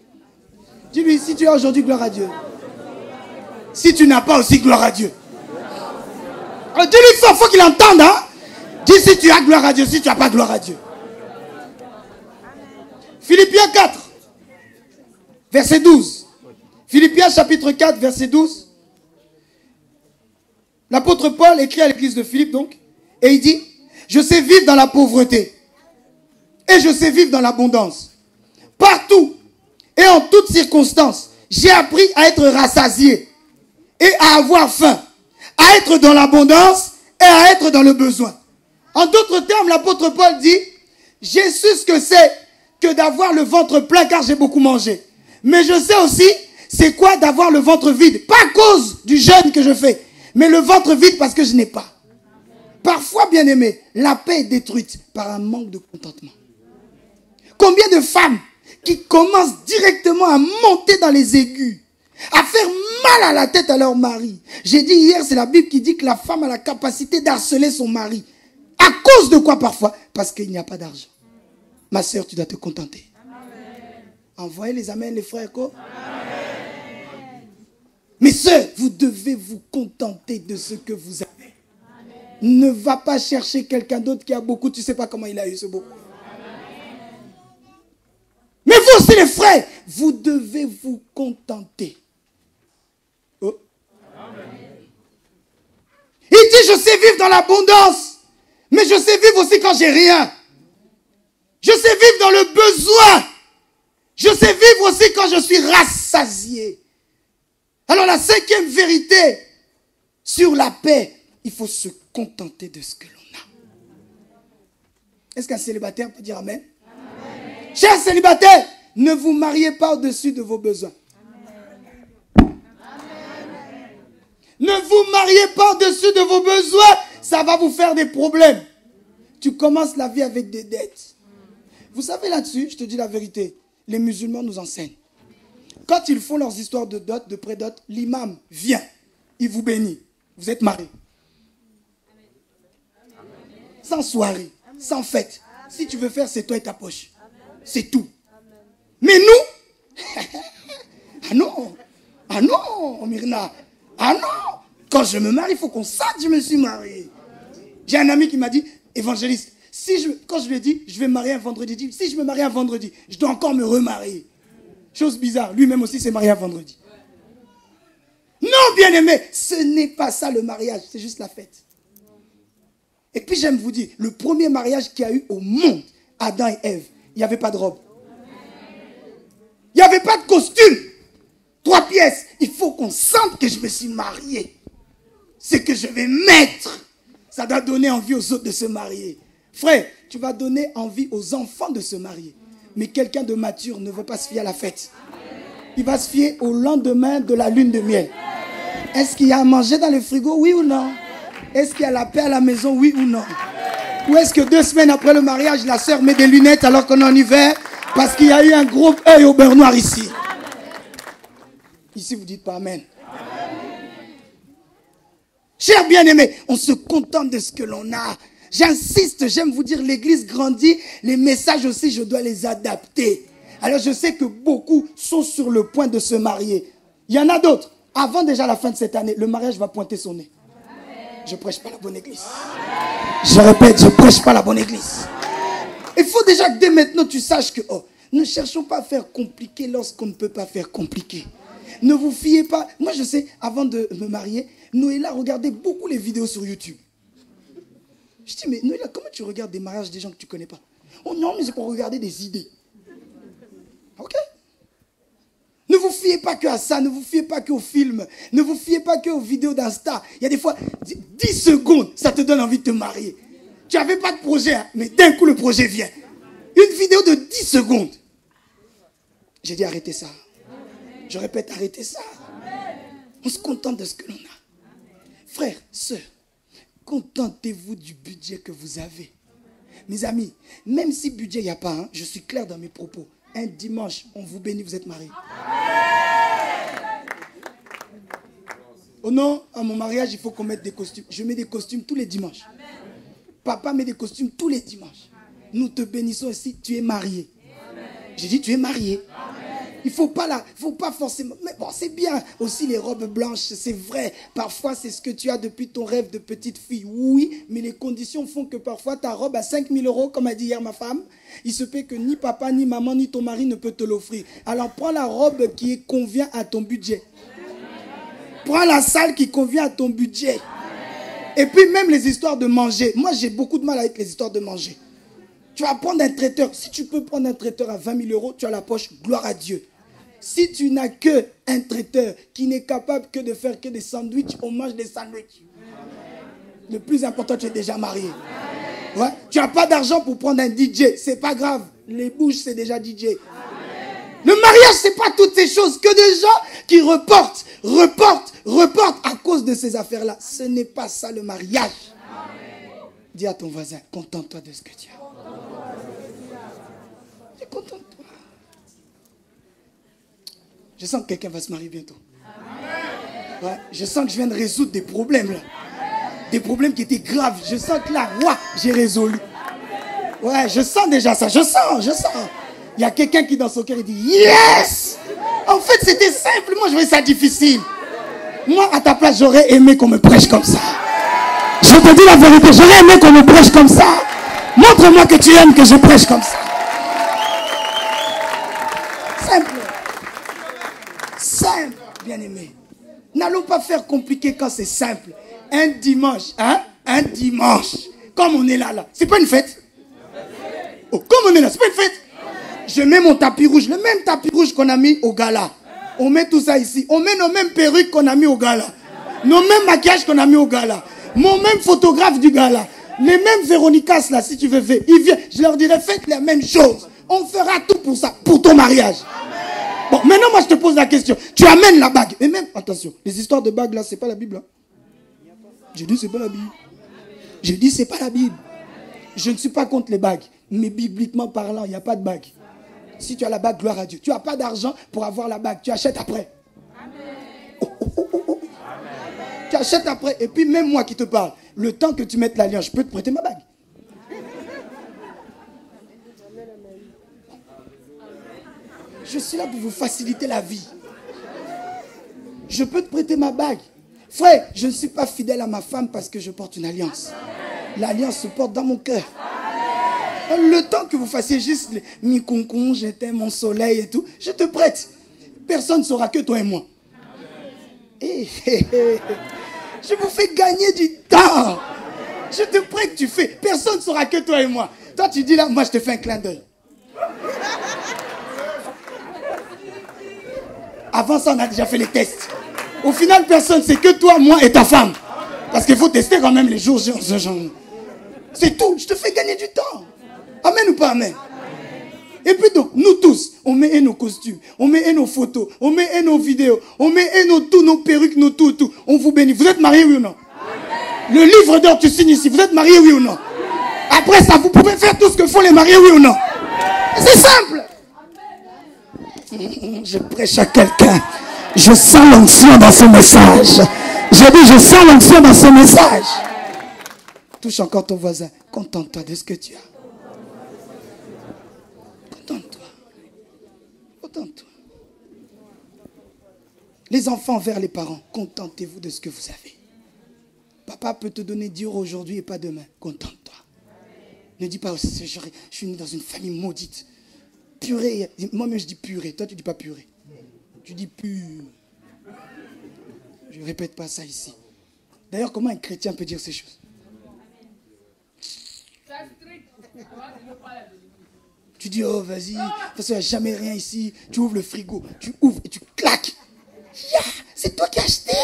Dis-lui, si tu as aujourd'hui, gloire à Dieu. Si tu n'as pas aussi, gloire à Dieu. Alors, dis-lui fort, il faut qu'il entende. Hein? Dis si tu as gloire à Dieu, si tu n'as pas gloire à Dieu. Philippiens 4, verset 12. Philippiens chapitre 4, verset 12. L'apôtre Paul écrit à l'église de Philippe donc, et il dit, je sais vivre dans la pauvreté, et je sais vivre dans l'abondance. Partout, et en toutes circonstances, j'ai appris à être rassasié, et à avoir faim, à être dans l'abondance, et à être dans le besoin. En d'autres termes, l'apôtre Paul dit, j'ai su ce que c'est que d'avoir le ventre plein car j'ai beaucoup mangé. Mais je sais aussi c'est quoi d'avoir le ventre vide. Pas à cause du jeûne que je fais, mais le ventre vide parce que je n'ai pas. Parfois, bien aimé, la paix est détruite par un manque de contentement. Combien de femmes qui commencent directement à monter dans les aigus, à faire mal à la tête à leur mari. J'ai dit hier, c'est la Bible qui dit que la femme a la capacité d'harceler son mari. À cause de quoi parfois? Parce qu'il n'y a pas d'argent. Ma sœur, tu dois te contenter. Envoyez les amens, les frères. Quoi. Mais sœurs, vous devez vous contenter de ce que vous avez. Ne va pas chercher quelqu'un d'autre qui a beaucoup. Tu ne sais pas comment il a eu ce beaucoup. Mais vous aussi les frères, vous devez vous contenter. Oh. Il dit, je sais vivre dans l'abondance. Mais je sais vivre aussi quand j'ai rien. Je sais vivre dans le besoin. Je sais vivre aussi quand je suis rassasié. Alors la cinquième vérité sur la paix, il faut se contenter de ce que l'on a. Est-ce qu'un célibataire peut dire amen? Amen. Chers célibataires, ne vous mariez pas au-dessus de vos besoins. Amen. Ne vous mariez pas au-dessus de vos besoins, ça va vous faire des problèmes. Tu commences la vie avec des dettes. Vous savez là-dessus, je te dis la vérité, les musulmans nous enseignent. Quand ils font leurs histoires de dot, de pré-dot, l'imam vient, il vous bénit. Vous êtes mariés. Sans soirée, sans fête. Si tu veux faire, c'est toi et ta poche. C'est tout. Mais nous, ah non, Myrna, ah non, quand je me marie, il faut qu'on sache que je me suis marié. J'ai un ami qui m'a dit, évangéliste, quand je lui ai dit, je vais me marier un vendredi, dit, si je me marie un vendredi, je dois encore me remarier. Chose bizarre, lui-même aussi s'est marié un vendredi. Non, bien-aimé, ce n'est pas ça le mariage, c'est juste la fête. Et puis j'aime vous dire, le premier mariage qu'il y a eu au monde, Adam et Ève, il n'y avait pas de robe. Il n'y avait pas de costume. 3 pièces. Il faut qu'on sente que je me suis marié. C'est que je vais mettre. Ça doit donner envie aux autres de se marier. Frère, tu vas donner envie aux enfants de se marier. Mais quelqu'un de mature ne veut pas se fier à la fête. Il va se fier au lendemain de la lune de miel. Est-ce qu'il y a à manger dans le frigo, oui ou non? Est-ce qu'il y a la paix à la maison, oui ou non? Ou est-ce que 2 semaines après le mariage, la sœur met des lunettes alors qu'on est en hiver parce qu'il y a eu un gros œil au beurre noir ici? Ici, vous dites pas amen. Chers bien-aimés, on se contente de ce que l'on a. J'insiste, j'aime vous dire, l'église grandit, les messages aussi, je dois les adapter. Alors je sais que beaucoup sont sur le point de se marier. Il y en a d'autres. Avant déjà la fin de cette année, le mariage va pointer son nez. Je ne prêche pas la bonne église. Je répète, je ne prêche pas la bonne église. Il faut déjà que dès maintenant tu saches que ne cherchons pas à faire compliqué lorsqu'on ne peut pas faire compliqué. Ne vous fiez pas. Moi je sais, avant de me marier, Noëlla regardait beaucoup les vidéos sur YouTube. Je dis, mais Noëlla, comment tu regardes des mariages des gens que tu ne connais pas? Oh non, mais c'est pour regarder des idées. Ok? Ne vous fiez pas que à ça, ne vous fiez pas qu'aux films, ne vous fiez pas qu'aux vidéos d'Insta. Il y a des fois, 10 secondes, ça te donne envie de te marier. Tu n'avais pas de projet, hein, mais d'un coup le projet vient. Une vidéo de 10 secondes. J'ai dit arrêtez ça. Je répète, arrêtez ça. On se contente de ce que l'on a. Frères, sœurs, contentez-vous du budget que vous avez. Mes amis, même si budget il n'y a pas, hein, je suis clair dans mes propos. Un dimanche, on vous bénit, vous êtes mariés. Oh non, à mon mariage, il faut qu'on mette des costumes. Je mets des costumes tous les dimanches. Papa met des costumes tous les dimanches. Nous te bénissons ici, tu es marié. J'ai dit, tu es marié. Il ne faut pas forcément... Mais bon, c'est bien aussi les robes blanches, c'est vrai. Parfois, c'est ce que tu as depuis ton rêve de petite fille. Oui, mais les conditions font que parfois, ta robe à 5 000 €, comme a dit hier ma femme, il se peut que ni papa, ni maman, ni ton mari ne peut te l'offrir. Alors, prends la robe qui convient à ton budget. Prends la salle qui convient à ton budget. Et puis, même les histoires de manger. Moi, j'ai beaucoup de mal avec les histoires de manger. Tu vas prendre un traiteur. Si tu peux prendre un traiteur à 20 000 €, tu as la poche, gloire à Dieu. Si tu n'as qu'un traiteur qui n'est capable que de faire que des sandwichs, on mange des sandwichs. Le plus important, tu es déjà marié. Ouais. Tu n'as pas d'argent pour prendre un DJ. C'est pas grave. Les bouches, c'est déjà DJ. Le mariage, c'est pas toutes ces choses. Que des gens qui reportent à cause de ces affaires-là. Ce n'est pas ça le mariage. Dis à ton voisin, contente-toi de ce que tu as. Contente-toi. Je sens que quelqu'un va se marier bientôt. Ouais, je sens que je viens de résoudre des problèmes là. Des problèmes qui étaient graves. Je sens que là, j'ai résolu. Ouais, je sens déjà ça. Je sens. Il y a quelqu'un qui dans son cœur, il dit, yes! En fait, c'était simple. Moi, je voyais ça difficile. Moi, à ta place, j'aurais aimé qu'on me prêche comme ça. Je te dis la vérité, j'aurais aimé qu'on me prêche comme ça. Montre-moi que tu aimes que je prêche comme ça. Simple. Simple, bien-aimé. N'allons pas faire compliqué quand c'est simple. Un dimanche, hein? Un dimanche. Comme on est là. C'est pas une fête. Oh, comme on est là, c'est pas une fête. Je mets mon tapis rouge, le même tapis rouge qu'on a mis au gala. On met tout ça ici. On met nos mêmes perruques qu'on a mis au gala. Nos mêmes maquillages qu'on a mis au gala. Mon même photographe du gala. Les mêmes Véronicas là, si tu veux faire. Ils viennent. Je leur dirais, faites la même chose. On fera tout pour ça, pour ton mariage. Bon, maintenant, moi, je te pose la question. Tu amènes la bague. Mais même, attention, les histoires de bagues là, c'est pas la Bible. Hein. J'ai dit, c'est pas la Bible. J'ai dit, c'est pas la Bible. Je ne suis pas contre les bagues. Mais bibliquement parlant, il n'y a pas de bague. Si tu as la bague, gloire à Dieu. Tu n'as pas d'argent pour avoir la bague. Tu achètes après. Tu achètes après. Et puis même moi qui te parle, le temps que tu mettes l'alliance, je peux te prêter ma bague. Je suis là pour vous faciliter la vie. Je peux te prêter ma bague. Frère, je ne suis pas fidèle à ma femme parce que je porte une alliance. L'alliance se porte dans mon cœur. Le temps que vous fassiez juste mi concon, j'étais mon soleil et tout, je te prête. Personne ne saura que toi et moi. Je vous fais gagner du temps. Je te prête, tu fais. Personne ne saura que toi et moi. Toi, tu dis là, moi, je te fais un clin d'œil. Avant ça, on a déjà fait les tests. Au final, personne, c'est que toi, moi et ta femme. Parce qu'il faut tester quand même les jours. C'est tout. Je te fais gagner du temps. Amen ou pas amen? Et puis donc, nous tous, on met nos costumes, on met nos photos, on met nos vidéos, on met nos perruques, nos tout. On vous bénit. Vous êtes mariés, oui ou non? Amen. Le livre d'or, tu signes ici. Vous êtes mariés, oui ou non? Amen. Après ça, vous pouvez faire tout ce que font les mariés, oui ou non? C'est simple. Je prêche à quelqu'un. Je sens l'onction dans ce message. J'ai dit, je sens l'onction dans ce message. Touche encore ton voisin. Contente-toi de ce que tu as. Contente-toi. Contente-toi. Les enfants vers les parents, contentez-vous de ce que vous avez. Papa peut te donner 10 € aujourd'hui et pas demain. Contente-toi. Ne dis pas, je suis né dans une famille maudite. Purée. Moi-même, je dis purée. Toi, tu ne dis pas purée. Tu dis pur. Je ne répète pas ça ici. D'ailleurs, comment un chrétien peut dire ces choses? Tu dis, oh, vas-y. De toute façon, il n'y a jamais rien ici. Tu ouvres le frigo. Tu ouvres et tu claques. Yeah, c'est toi qui as acheté.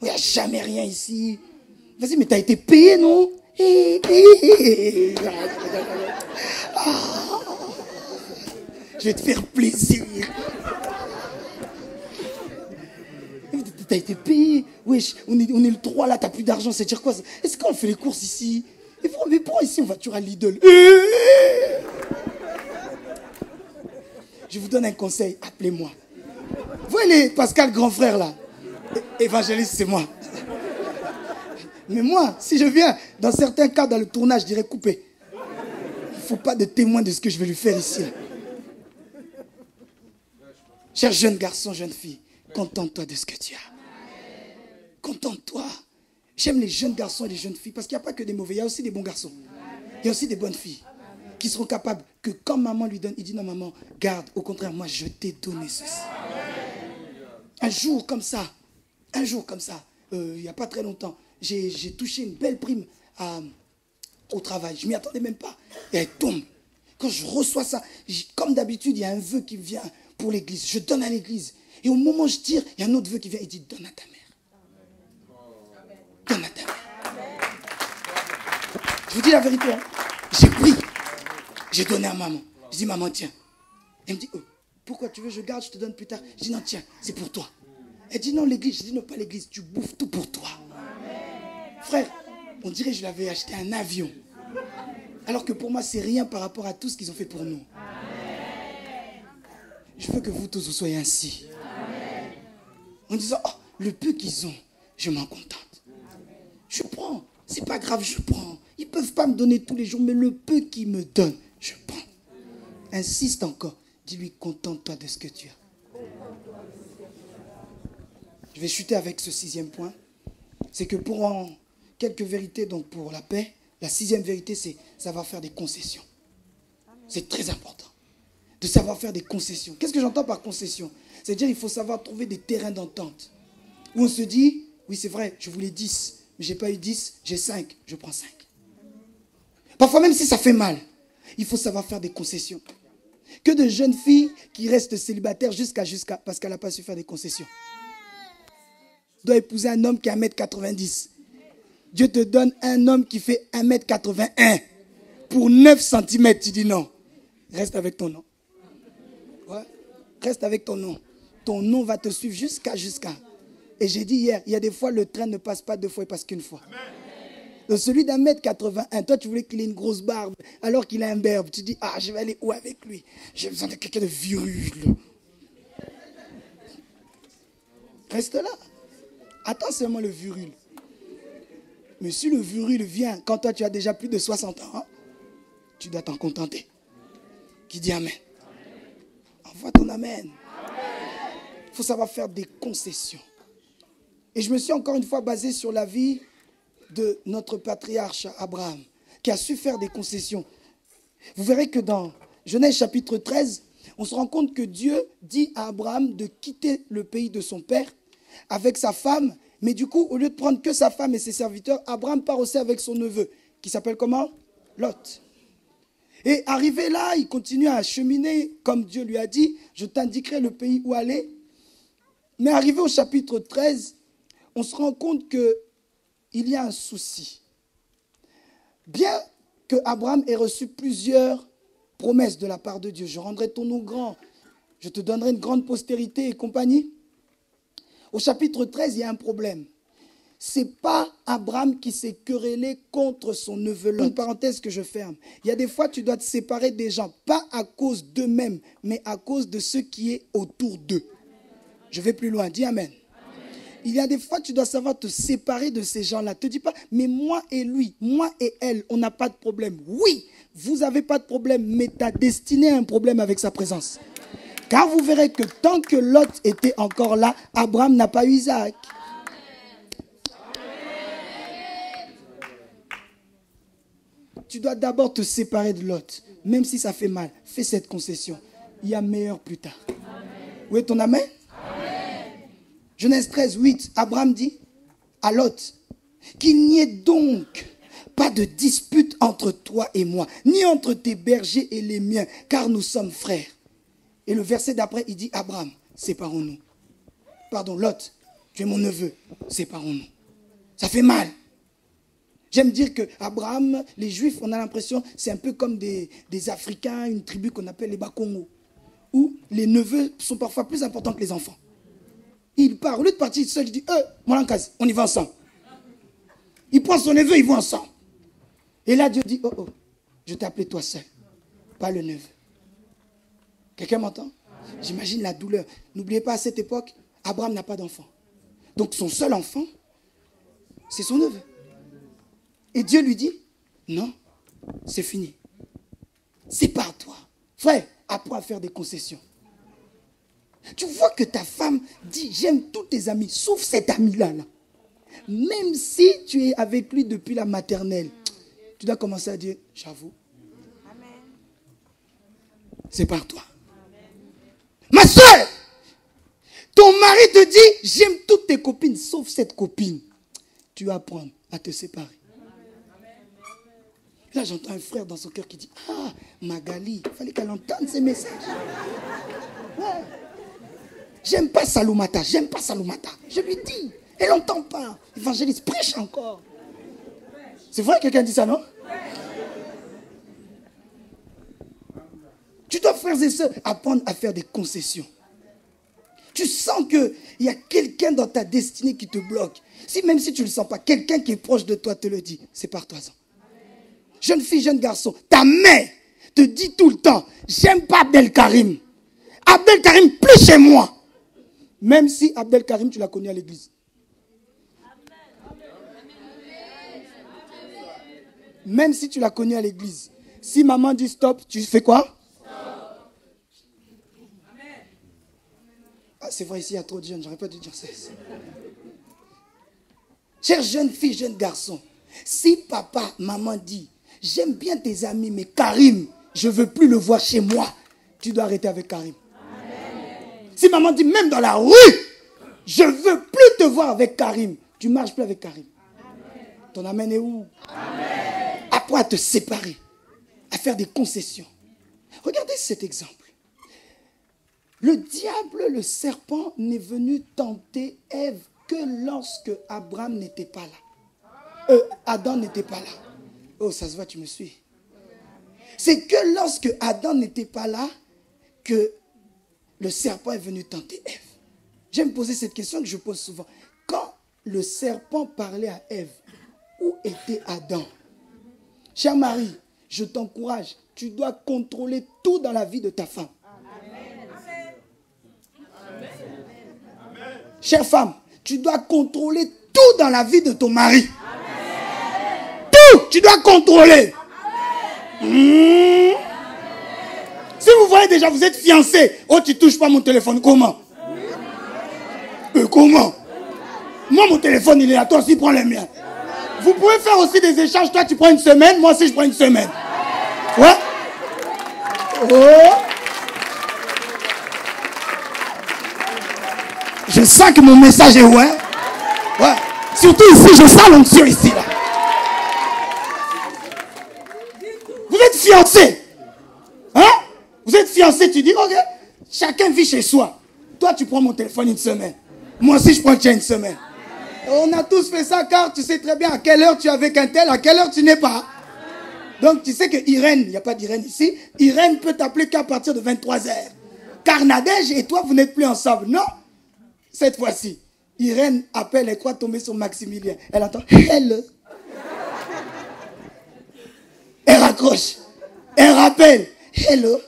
Il n'y a jamais rien ici. Vas-y, mais tu as été payé, non? Je vais te faire plaisir. T'as été payé. Wesh, on est le 3 là, t'as plus d'argent, c'est dire quoi? Est-ce qu'on fait les courses ici? Mais pourquoi ici on va toujours à Lidl? Je vous donne un conseil, appelez-moi. Vous voyez Pascal grand frère là? Évangéliste, c'est moi. Mais moi, si je viens, dans certains cas, dans le tournage, je dirais couper. Il ne faut pas de témoin de ce que je vais lui faire ici. Cher jeune garçon, jeune fille, contente-toi de ce que tu as. Contente-toi. J'aime les jeunes garçons et les jeunes filles parce qu'il n'y a pas que des mauvais, il y a aussi des bons garçons. Il y a aussi des bonnes filles qui seront capables que quand maman lui donne, il dit non maman, garde, au contraire, moi je t'ai donné ceci. Un jour comme ça, il n'y a pas très longtemps, j'ai touché une belle prime au travail. Je ne m'y attendais même pas. Et elle tombe. Quand je reçois ça, comme d'habitude, il y a un vœu qui vient pour l'église. Je donne à l'église. Et au moment où je tire, il y a un autre vœu qui vient. Il dit, donne à ta mère. Donne à ta mère. Je vous dis la vérité. Hein. J'ai pris. J'ai donné à maman. Je dis, maman, tiens. Elle me dit, oh, pourquoi tu veux, je garde, je te donne plus tard. Je dis, non, tiens, c'est pour toi. Elle dit, non, l'église. Je dis, non, pas l'église. Tu bouffes tout pour toi. Frère, on dirait que je l'avais acheté un avion. Alors que pour moi, c'est rien par rapport à tout ce qu'ils ont fait pour nous. Je veux que vous tous, vous soyez ainsi. En disant, oh, le peu qu'ils ont, je m'en contente. Je prends. C'est pas grave, je prends. Ils ne peuvent pas me donner tous les jours, mais le peu qu'ils me donnent, je prends. insiste encore. Dis-lui, contente-toi de ce que tu as. Je vais chuter avec ce 6e point. C'est que pour quelques vérités, donc pour la paix, la 6e vérité, c'est savoir faire des concessions. C'est très important de savoir faire des concessions. Qu'est-ce que j'entends par concession? C'est-à-dire qu'il faut savoir trouver des terrains d'entente. Où on se dit, oui c'est vrai, je voulais 10, mais je n'ai pas eu 10, j'ai 5, je prends 5. Parfois même si ça fait mal, il faut savoir faire des concessions. Que de jeunes filles qui restent célibataires jusqu'à parce qu'elle n'a pas su faire des concessions. Tu dois épouser un homme qui est 1m90. Dieu te donne un homme qui fait 1m81. Pour 9 cm, tu dis non. Reste avec ton nom. Ouais. Reste avec ton nom. Ton nom va te suivre jusqu'à. Et j'ai dit hier, il y a des fois, le train ne passe pas 2 fois, il passe qu'une fois. Donc celui d'1m81, toi tu voulais qu'il ait une grosse barbe, alors qu'il a un berbe. Tu dis, je vais aller où avec lui? J'ai besoin de quelqu'un de viril. Reste là. Attends seulement le viril. Mais si le viril vient quand toi tu as déjà plus de 60 ans, tu dois t'en contenter. Qui dit amen? Envoie ton amen. Il faut savoir faire des concessions. Et je me suis encore une fois basé sur la vie de notre patriarche Abraham, qui a su faire des concessions. Vous verrez que dans Genèse chapitre 13, on se rend compte que Dieu dit à Abraham de quitter le pays de son père avec sa femme. Mais du coup, au lieu de prendre que sa femme et ses serviteurs, Abraham part aussi avec son neveu, qui s'appelle comment? Lot. Et arrivé là, il continue à cheminer, comme Dieu lui a dit, je t'indiquerai le pays où aller. Mais arrivé au chapitre 13, on se rend compte qu'il y a un souci. Bien que Abraham ait reçu plusieurs promesses de la part de Dieu, je rendrai ton nom grand, je te donnerai une grande postérité et compagnie. Au chapitre 13, il y a un problème. Ce n'est pas Abraham qui s'est querellé contre son neveu Lot. Une parenthèse que je ferme. Il y a des fois, tu dois te séparer des gens, pas à cause d'eux-mêmes, mais à cause de ce qui est autour d'eux. Je vais plus loin, dis amen. Il y a des fois, tu dois savoir te séparer de ces gens-là. Ne te dis pas, mais moi et lui, moi et elle, on n'a pas de problème. Oui, vous n'avez pas de problème, mais ta destinée a un problème avec sa présence. Car vous verrez que tant que Lot était encore là, Abraham n'a pas eu Isaac. Tu dois d'abord te séparer de Lot. Même si ça fait mal, fais cette concession. Il y a meilleur plus tard. Où est ton amen? Genèse 13, 8, Abraham dit à Lot, qu'il n'y ait donc pas de dispute entre toi et moi, ni entre tes bergers et les miens, car nous sommes frères. Et le verset d'après, il dit, Abraham, séparons-nous. Pardon, Lot, tu es mon neveu, séparons-nous. Ça fait mal. J'aime dire que Abraham, les Juifs, on a l'impression, c'est un peu comme des Africains, une tribu qu'on appelle les Bakongo, où les neveux sont parfois plus importants que les enfants. Il part, au lieu de partir seul, il dit, mon lancase, on y va ensemble. Il prend son neveu, ils vont ensemble. Et là, Dieu dit, je t'ai appelé toi seul, pas le neveu. Quelqu'un m'entend? J'imagine la douleur. N'oubliez pas, à cette époque, Abraham n'a pas d'enfant. Donc son seul enfant, c'est son neveu. Et Dieu lui dit, non, c'est fini. Sépare-toi. Frère, apprends à faire des concessions. Tu vois que ta femme dit, j'aime tous tes amis, sauf cet ami-là. Là. Même si tu es avec lui depuis la maternelle, tu dois commencer à dire, j'avoue. Sépare-toi. Ma soeur, ton mari te dit, j'aime toutes tes copines, sauf cette copine. Tu vas apprendre à te séparer. Là, j'entends un frère dans son cœur qui dit, Magali, il fallait qu'elle entende ces messages. Ouais. J'aime pas Saloumata. Je lui dis, elle n'entend pas. Évangéliste, prêche encore. C'est vrai que quelqu'un dit ça, non? Tu dois, frères et sœurs, apprendre à faire des concessions. Tu sens qu'il y a quelqu'un dans ta destinée qui te bloque. Même si tu ne le sens pas, quelqu'un qui est proche de toi te le dit. Sépare-toi-en. Jeune fille, jeune garçon, ta mère te dit tout le temps, j'aime pas Abdelkarim. Abdelkarim, plus chez moi. Même si Abdelkarim, tu l'as connu à l'église. Même si tu l'as connu à l'église. Si maman dit stop, tu fais quoi? c'est vrai, ici, il y a trop de jeunes. J'aurais pas dû dire ça. Chers jeunes filles, jeunes garçons, si papa, maman dit, j'aime bien tes amis, mais Karim, je ne veux plus le voir chez moi, tu dois arrêter avec Karim. Amen. Si maman dit, même dans la rue, je ne veux plus te voir avec Karim, tu ne marches plus avec Karim. Amen. Ton amen est où? Amen. Apprends à te séparer, à faire des concessions. Regardez cet exemple. Le diable, le serpent, n'est venu tenter Ève que lorsque Abraham n'était pas là. Adam n'était pas là. Oh, ça se voit, tu me suis. C'est que lorsque Adam n'était pas là que le serpent est venu tenter Ève. J'aime poser cette question que je pose souvent. Quand le serpent parlait à Ève, où était Adam? Chère Marie, je t'encourage, tu dois contrôler tout dans la vie de ta femme. Chère femme, tu dois contrôler tout dans la vie de ton mari. Amen. Tout, tu dois contrôler. Si vous voyez déjà, vous êtes fiancé. Oh, tu touches pas mon téléphone. Comment? Comment? Moi, mon téléphone, il est là. Toi aussi, prends le mien. Vous pouvez faire aussi des échanges. Toi, tu prends une semaine. Moi aussi, je prends une semaine. Ouais. Oh. Je sens que mon message est ouais. Ouais. Surtout ici, je sens l'onction ici. Là. Vous êtes fiancés. Hein? Vous êtes fiancés, tu dis, ok, chacun vit chez soi. Toi, tu prends mon téléphone une semaine. Moi aussi, je prends le tien une semaine. On a tous fait ça car tu sais très bien à quelle heure tu es avec un tel, à quelle heure tu n'es pas. Donc, tu sais que Irène, il n'y a pas d'Irène ici, Irène peut t'appeler qu'à partir de 23h. Car Nadège et toi, vous n'êtes plus ensemble. Non. Cette fois-ci, Irène appelle, elle croit tomber sur Maximilien. Elle entend, hello. Elle raccroche. Elle rappelle, hello.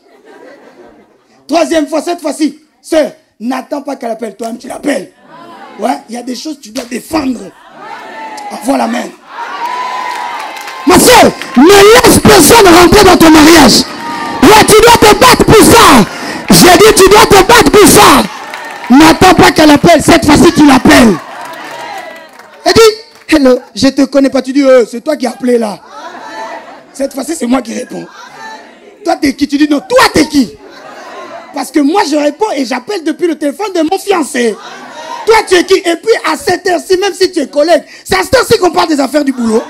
Troisième fois, cette fois-ci, sœur, n'attends pas qu'elle appelle, toi-même tu l'appelles. Ouais, il y a des choses que tu dois défendre. Envoie la main. Ma soeur, ne laisse personne rentrer dans ton mariage. Ouais, tu dois te battre pour ça. J'ai dit, tu dois te battre pour ça. N'attends pas qu'elle appelle. Cette fois-ci, tu l'appelles. Elle dit, hello, je te connais pas. Tu dis, c'est toi qui as appelé là. Cette fois-ci, c'est moi qui réponds. Toi, t'es qui? Tu dis, non, toi, t'es qui? Parce que moi, je réponds et j'appelle depuis le téléphone de mon fiancé. Toi, tu es qui? Et puis, à cette heure-ci, même si tu es collègue, c'est à cette heure-ci qu'on parle des affaires du boulot.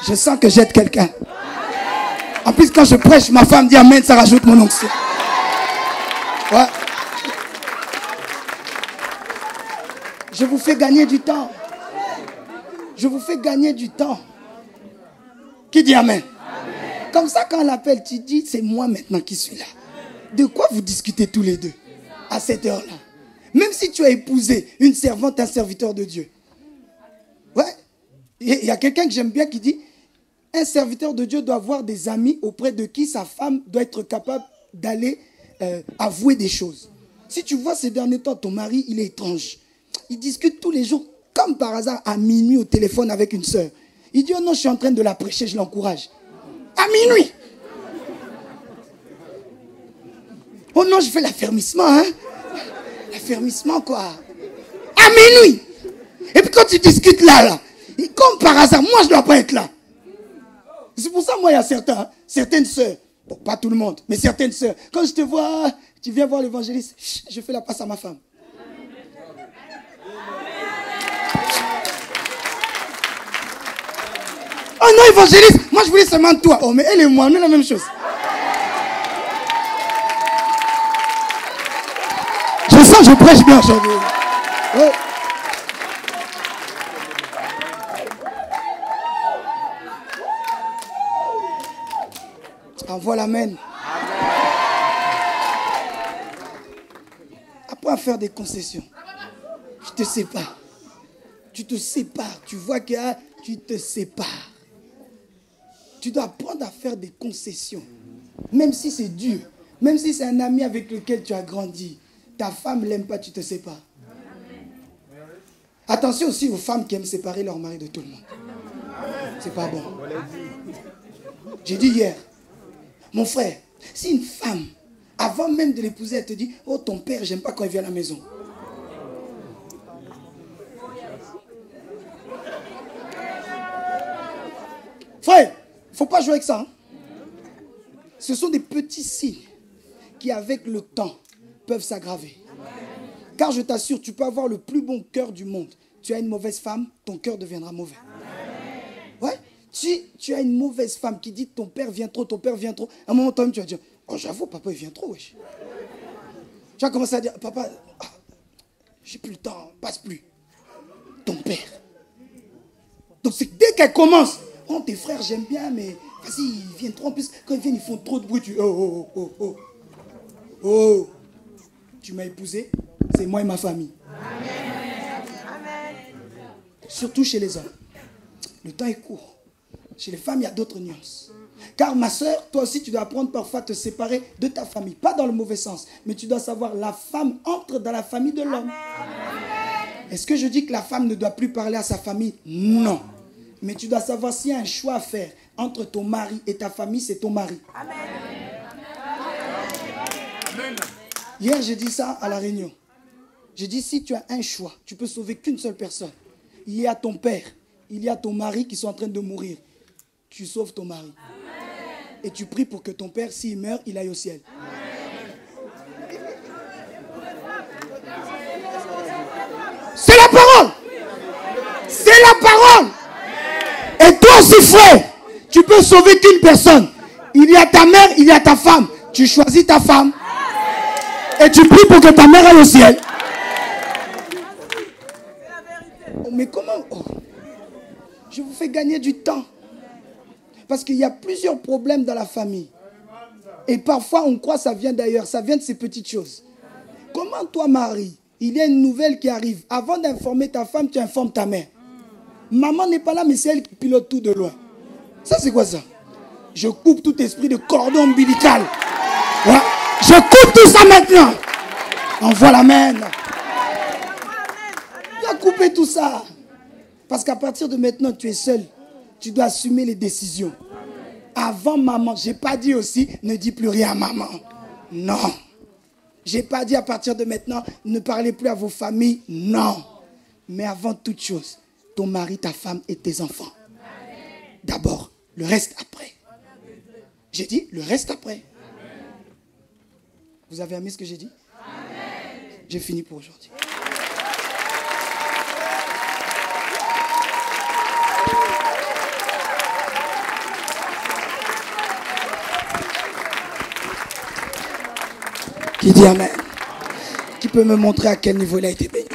Je sens que j'aide quelqu'un. En plus, quand je prêche, ma femme dit amen, ça rajoute mon onction. Ouais. Je vous fais gagner du temps. Je vous fais gagner du temps. Qui dit amen? Amen. Comme ça, quand on l'appelle, tu dis, c'est moi maintenant qui suis là. De quoi vous discutez tous les deux à cette heure-là? Même si tu as épousé une servante, un serviteur de Dieu. Ouais. Il y a quelqu'un que j'aime bien qui dit, un serviteur de Dieu doit avoir des amis auprès de qui sa femme doit être capable d'aller avouer des choses. Si tu vois ces derniers temps, ton mari, il est étrange. Il discute tous les jours, comme par hasard, à minuit au téléphone avec une sœur. Il dit, oh non, je suis en train de la prêcher, je l'encourage. À minuit. Oh non, je fais l'affermissement, hein. L'affermissement, quoi. À minuit. Et puis quand tu discutes là, comme par hasard, moi, je ne dois pas être là. C'est pour ça, moi, il y a certaines sœurs, bon, pas tout le monde, mais certaines sœurs, quand je te vois, tu viens voir l'évangéliste, je fais la passe à ma femme. Oh non, évangéliste, moi je voulais seulement toi. Oh, mais elle et moi, on est la même chose. Je sens que je prêche bien aujourd'hui. Ouais. Envoie l'amen. Apprends à faire des concessions. Tu te sépares. Tu te sépares. Tu vois que tu te sépares. Tu dois apprendre à faire des concessions. Même si c'est dur. Même si c'est un ami avec lequel tu as grandi. Ta femme ne l'aime pas, tu te sépares. Attention aussi aux femmes qui aiment séparer leur mari de tout le monde. C'est pas bon. J'ai dit hier, mon frère, si une femme Avant même de l'épouser, elle te dit, oh ton père, j'aime pas quand il vient à la maison. Frère, il ne faut pas jouer avec ça. Hein? Ce sont des petits signes qui, avec le temps, peuvent s'aggraver. Car je t'assure, tu peux avoir le plus bon cœur du monde. Tu as une mauvaise femme, ton cœur deviendra mauvais. Ouais. Si tu as une mauvaise femme qui dit ton père vient trop, à un moment donné, tu vas dire, oh j'avoue, papa il vient trop, wesh. Tu vas commencer à dire, papa, j'ai plus le temps, passe plus. Ton père. Donc c'est dès qu'elle commence, oh tes frères j'aime bien, mais vas-y, ils viennent trop, en plus, quand ils viennent, ils font trop de bruit, tu oh, tu m'as épousé, c'est moi et ma famille. Amen. Surtout chez les hommes. Le temps est court. Chez les femmes, il y a d'autres nuances. Car ma soeur, toi aussi, tu dois apprendre parfois à te séparer de ta famille. Pas dans le mauvais sens, mais tu dois savoir, la femme entre dans la famille de l'homme. Est-ce que je dis que la femme ne doit plus parler à sa famille? Non. Mais tu dois savoir s'il y a un choix à faire entre ton mari et ta famille, c'est ton mari. Amen. Hier, j'ai dit ça à la réunion. J'ai dit, si tu as un choix, tu peux sauver qu'une seule personne. Il y a ton père, il y a ton mari qui sont en train de mourir. Tu sauves ton mari. Amen. Et tu pries pour que ton père, s'il meurt, il aille au ciel. Amen. C'est la parole. C'est la parole. Et toi aussi, frère, tu peux sauver qu'une personne. Il y a ta mère, il y a ta femme. Tu choisis ta femme. Et tu pries pour que ta mère aille au ciel. Oh, mais comment? Oh. Je vous fais gagner du temps. Parce qu'il y a plusieurs problèmes dans la famille. Et parfois, on croit que ça vient d'ailleurs. Ça vient de ces petites choses. Comment toi, Marie, il y a une nouvelle qui arrive. Avant d'informer ta femme, tu informes ta mère. Maman n'est pas là, mais c'est elle qui pilote tout de loin. Ça, c'est quoi ça? Je coupe tout esprit de cordon ombilical. Ouais. Je coupe tout ça maintenant. Envoie l'amen. Tu as coupé tout ça. Parce qu'à partir de maintenant, tu es seul. Tu dois assumer les décisions. Avant maman, je n'ai pas dit aussi, ne dis plus rien à maman. Non. Je n'ai pas dit à partir de maintenant, ne parlez plus à vos familles. Non. Mais avant toute chose, ton mari, ta femme et tes enfants. D'abord, le reste après. J'ai dit, le reste après. Vous avez aimé ce que j'ai dit? J'ai fini pour aujourd'hui. Qui dit amen? Qui peut me montrer à quel niveau il a été béni?